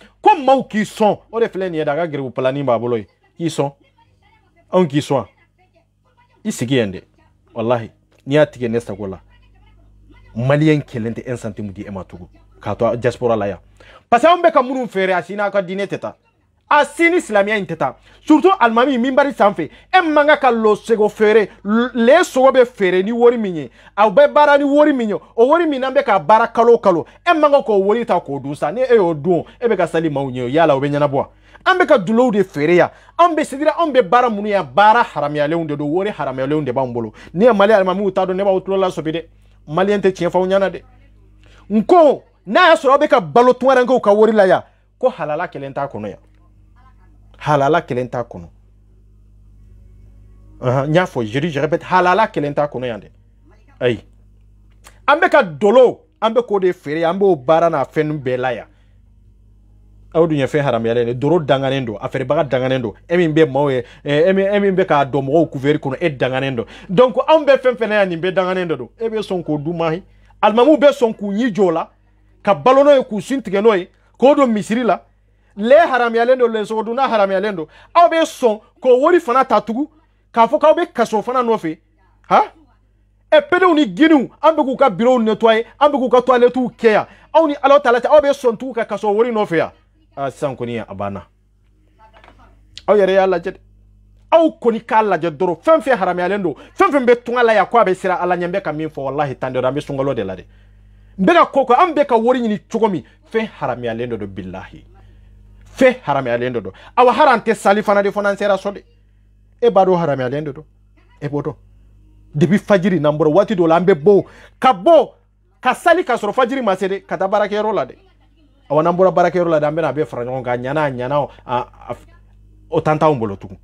maaw k'i sɔn o de filɛ nin ye dɛ a ka garibu palani b'a bolo ye k'i sɔn anw k'i sɔn i sigi yen dɛ wallahi n'i y'a tigɛ ne sago la maliyɛn kelen tɛ un centime di e ma tugun k'a to diaspora la yan parce que anw bɛ ka minnu feere a si n'a ka diinɛ tɛ taa a si ni silamɛya in tɛ taa surtout alimami minbari sanfɛ e man kan ka lɔsego feere le sogo bɛ feere ni wari min ye aw bɛ baara ni wari min ye o wari min n'an bɛ ka baara kalo o kalo e man kan k'o wari ta k'o dun sa ni e y'o dun e bɛ ka sali maaw ɲɛ o yala o bɛ ɲɛnabɔ an bɛ ka dulow de feere yan an bɛ sidira an bɛ baara minnu yan baara haramuyalenw de don wari haramuyalenw de b'an bolo ni ye mali alimamiw t'a dɔn ne b'aw tulo la sobi dɛ maliyɛn tɛ tiɲɛ fɔ aw ɲɛna dɛ n ko n'a y'a sɔrɔ aw bɛ ka balo tungarankew ka wari la yan ko halala kelen t'a kɔnɔ yan halala kelenta kono nya fo je répète halala kelenta kono yande ay ambe ka dolo ambe ko de fere ambe o bara na fenu belaya awdu nya fe haram yale ne doro danganendo afere baga danganendo emi be mawe emi be ka do mo couvert kono e danganendo donc ambe fenfene ya ni be danganendo do e be son ko dumahi almamu be son ku nyi jola ka balono e ku sintige noy ko do misiri la le haram yalendo le so do na haram yalendo aw be son ko wori fana tatugu ka fo ka be kaso fana no fe ha e pede uni ginu ambe ku ka bureau nettoyer ambe ku ka toilette ou kia aw ni alo talata aw be son tu ka kaso wori no fe ya san koni abana aw yare ya lajed aw koni ka lajed doro fenfe haram yalendo fenfe be tungala ya kwa be sira ala nyambe ka min fo wallahi tande rambe sungalo de lade mbega koko ambe ka wori ni chogomi fe haram yalendo do billahi fe haram yalendo do awa harante salifana de fonansera sode e bado haram yalendo do e bodo depuis fajiri namboro wati do lambe bo kabo kasali kasoro fajiri masede kata barakero la de awa nambora barakero la de ambe na be frangon ga nyana o tanta umbolo tuku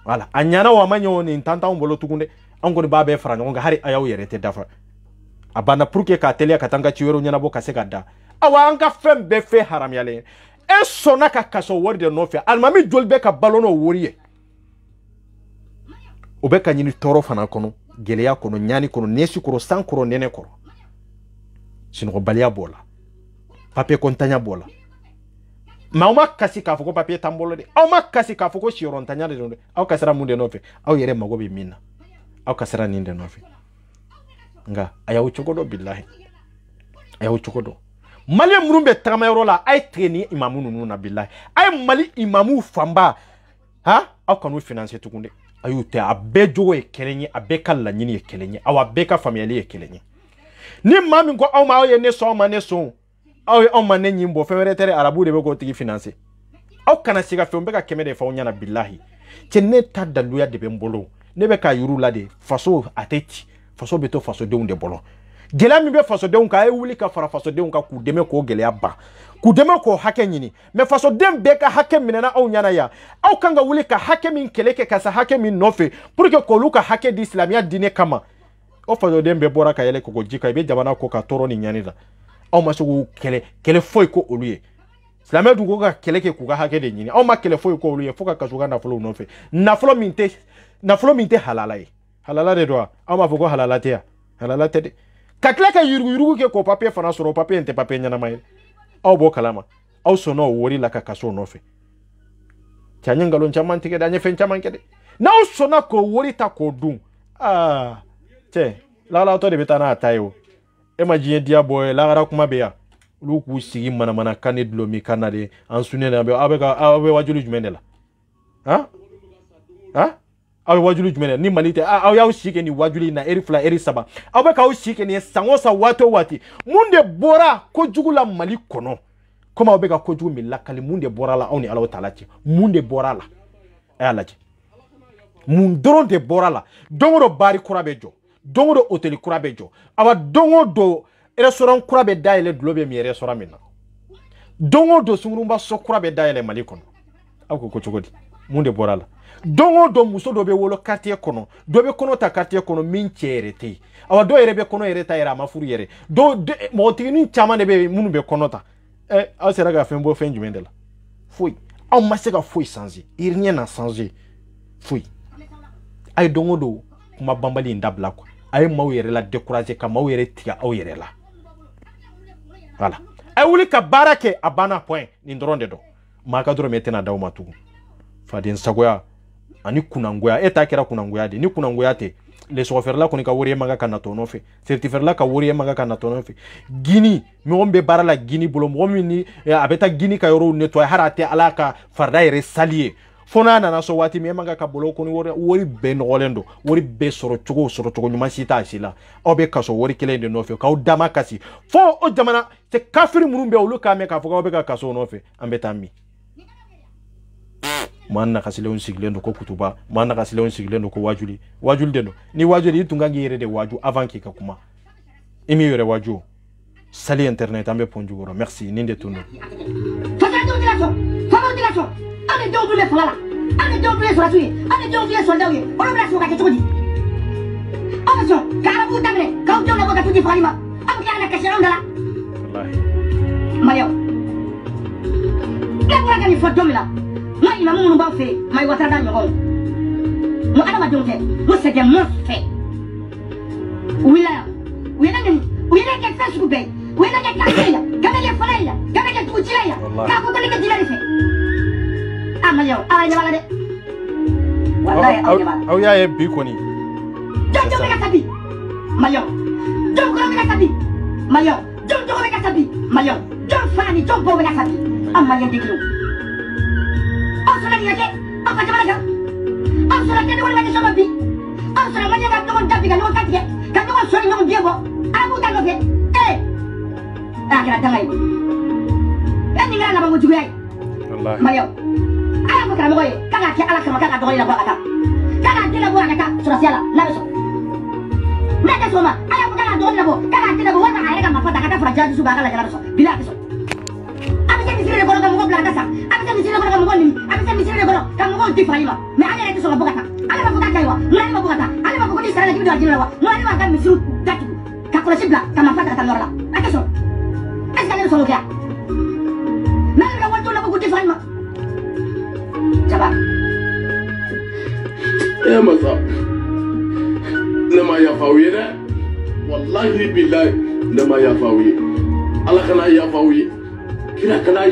wala anyana wa manyo ni tanta umbolo tuku de ango ni babe frangon ga hari ayaw yerete dafa abana pour que ka tele katanga chiwero nyana bo kaseka da awa anga fembe fe haram yale e sona ka kaso wori de no fe almami jolbe ka balono woriye obeka nyini toro fana kono geleya kono nyani kono nesi kono san kono nene kono sino balia bola papier kontanya bola ma uma kasi ka foko papier tambolo de au ma kasi ka foko shiron tanya de au kasara munde no fe au yere magobe mina au kasara ninde no fe nga ayawu chokodo billahi ayawu chokodo mali murumbe tamayoro la ay treni imamu nunu na billahi ay mali imamu famba ha au kanu financer tukunde ayute abejo e kelenye abeka la nyini e kelenye awa beka family e kelenye ni mami ngo au ma ye ne so ma ne so au ma ne nyimbo femere tere arabu de beko tigi financer au kana siga fe mbeka kemede fa onya na billahi tenne tadaluya de bembolo ne beka yuru la de faso ateti faso beto faso de unde bolo gela mi be faso de unka e wuli ka fara faso de unka ku deme ko gele aba ku deme ko hake nyini me faso dem be ka hake minena au nyana ya au kanga wuli ka hake min keleke ka sa hake min nofe pour que ko luka hake di islamia dine kama o faso dem be bora ka yele ko jika be jamana ko ka toro ni nyani da au masu kele foi ko oluye islamia du ko ka keleke ku ka hake de nyini au ma kele foi ko oluye foka ka suga na folo nofe na folo minte halala de doa ama foko halalate ya halalate de kakla ka yurugu ke ko papier fana soro papier ente papier nyana mai aw bo kalama aw sono wori la ka kaso nofe tanya ngalon chaman tike da nyefen chaman kede na aw sona ko wori ta ko dum che la to de betana atayo e ma jien dia boy la gara kuma be ya lu ku sigi mana kanedlo mi kanade an sunena be abe wajulu jumendela ha awe wajulu jumene ni malite awe yaw shike ni wajuli na eri fla eri saba awe ka shike ni sangosa wato wati munde bora ko jugula mali kono koma awe ka ko jugu milakali munde bora la oni alaw talachi munde bora la alachi mundoron de bora la dongoro bari kurabejo dongoro hoteli kurabejo awa dongo restaurant kurabe daile globe mi restaurant mina dongo do sungurumba so kurabe daile mali kono ako ko chogodi munde bora la dongo muso do be wolo quartier kono do be kono ta quartier kono min cherete awa do yere be kono yere ta yera mafuru yere do mo tini chama de be munu be kono ta aw sera ga fembo fenjumendela fui aw masega fui sanzi rien n'a changé fui ay dongo do kuma bambali ndabla ko ay maw yere la décourager ka maw yere tiga aw yere la voilà ay wuli ka barake abana point ni ndronde do maka dro metena daw matu fadin sagoya ani kunangoya eta kera kunangoya de ni kunangoya te le sofer la konika wori manga kana tono fe certifier la ka wori manga kana tono fe gini mi ombe barala gini bolo mo ni abeta gini ka yoro nettoyer harate alaka farda ere salier fona na so wati mi manga ka bolo koni wori be no olendo wori be soro chogo nyuma sita asila obe kaso wori kelende no fe ka udama kasi fo o jamana te kafiri murumbe uluka me ka foka obe ka kaso no fe ambeta mi manna kasile on siglendo ko kutuba manna kasile on siglendo ko wajuli deno ni wajuli itungangi yere de waju avant ki kakuma emi yere waju sali internet ambe ponjugoro merci ninde tunu ale denw tun bɛ fanga la ale denw tun ye sɔrɔsiw ye ale denw tun ye soldaw ye olu bɛna sɔn ka kɛ cogo di aw bɛ sɔn ka arabuw daminɛ k'aw denw labɔ ka t'u di fagali ma aw bɛ tila ka na kasi anw da la Mariam ne bɔra ka nin fɔ don min na n ka imamu minnu b'aw fɛ yen Mayi Watara ɲɔgɔnw n ko adamadenw tɛ n ko c'est des monstres u wulila yan u ye ne nɛni u ye ne kɛ fɛn sugu bɛɛ ye u ye ne kɛ kafiri ye ka ne kɛ fɔlɔ ye ka ne kɛ dugutila ye k'a fɔ ko ne kɛ diinɛ de fɛ ah Mariam aw ye ɲɛ b'a la dɛ walayi aw ɲɛ b'a la aw y'a ye bi kɔni jɔn bɛ ka taa bi Mariam jɔn kɔrɔ bɛ ka taa bi Mariam jɔn tɔgɔ bɛ ka taa bi Mariam jɔn fa ni jɔn baw bɛ ka taa bi aw Mariam tɛ kelen o aw sɔnna nin ka kɛ aw ka jamana kan aw sɔnna kɛ ni walima ni sɔn ma bi aw sɔnna Mariam ka ɲɔgɔn da bi ka ɲɔgɔn kantigɛ ka ɲɔgɔn sɔn ni ɲɔgɔn biɲɛ bɔ ala b'u ta nɔfɛ a kɛra danga ye nin kɛra labanko juguya ye Mariam ala ko karamɔgɔ ye k'a k'a kɛ ala kama k'a ka dɔgɔnin labɔ a ka taa k'a k'a den labɔ a ka taa sɔrɔsiya la n'a bɛ sɔn n'a tɛ sɔn o ma ala ko k'a ka dɔgɔnin labɔ k'a k'a den labɔ walima a yɛrɛ ka marifa ta ka taa fara jaa dusu b'a ka lajɛ n'a bɛ sɔn bila a tɛ sɔn a bɛ se misiri de kɔnɔ ka mɔgɔw bila ka taa sa a bɛ se misiri de kɔnɔ ka mɔgɔw nimi a bɛ se misiri de kɔnɔ ka mɔgɔw di fagali ma mais ale yɛrɛ tɛ sɔn ka bɔ ka taa ale b'a fɔ k'a ka ɲi wa mun ale ma bɔ ka taa ale b'a fɔ ko n'i sara la k'i bɛ don a jinɛ la wa mun ale b'a ka misiriw datugu ka kɔlɔsi bila ka marifa ta ka taa yɔrɔ la a tɛ sɔn est-ce que ale bɛ sɔn k'o kɛ n'ale bɛ ka wari t'o labɔ k'o di fagali ma jaba masa ne ma yafa aw ye dɛ wallahi billahi ne ma yafa aw ye ala kana yafa aw ye kira kana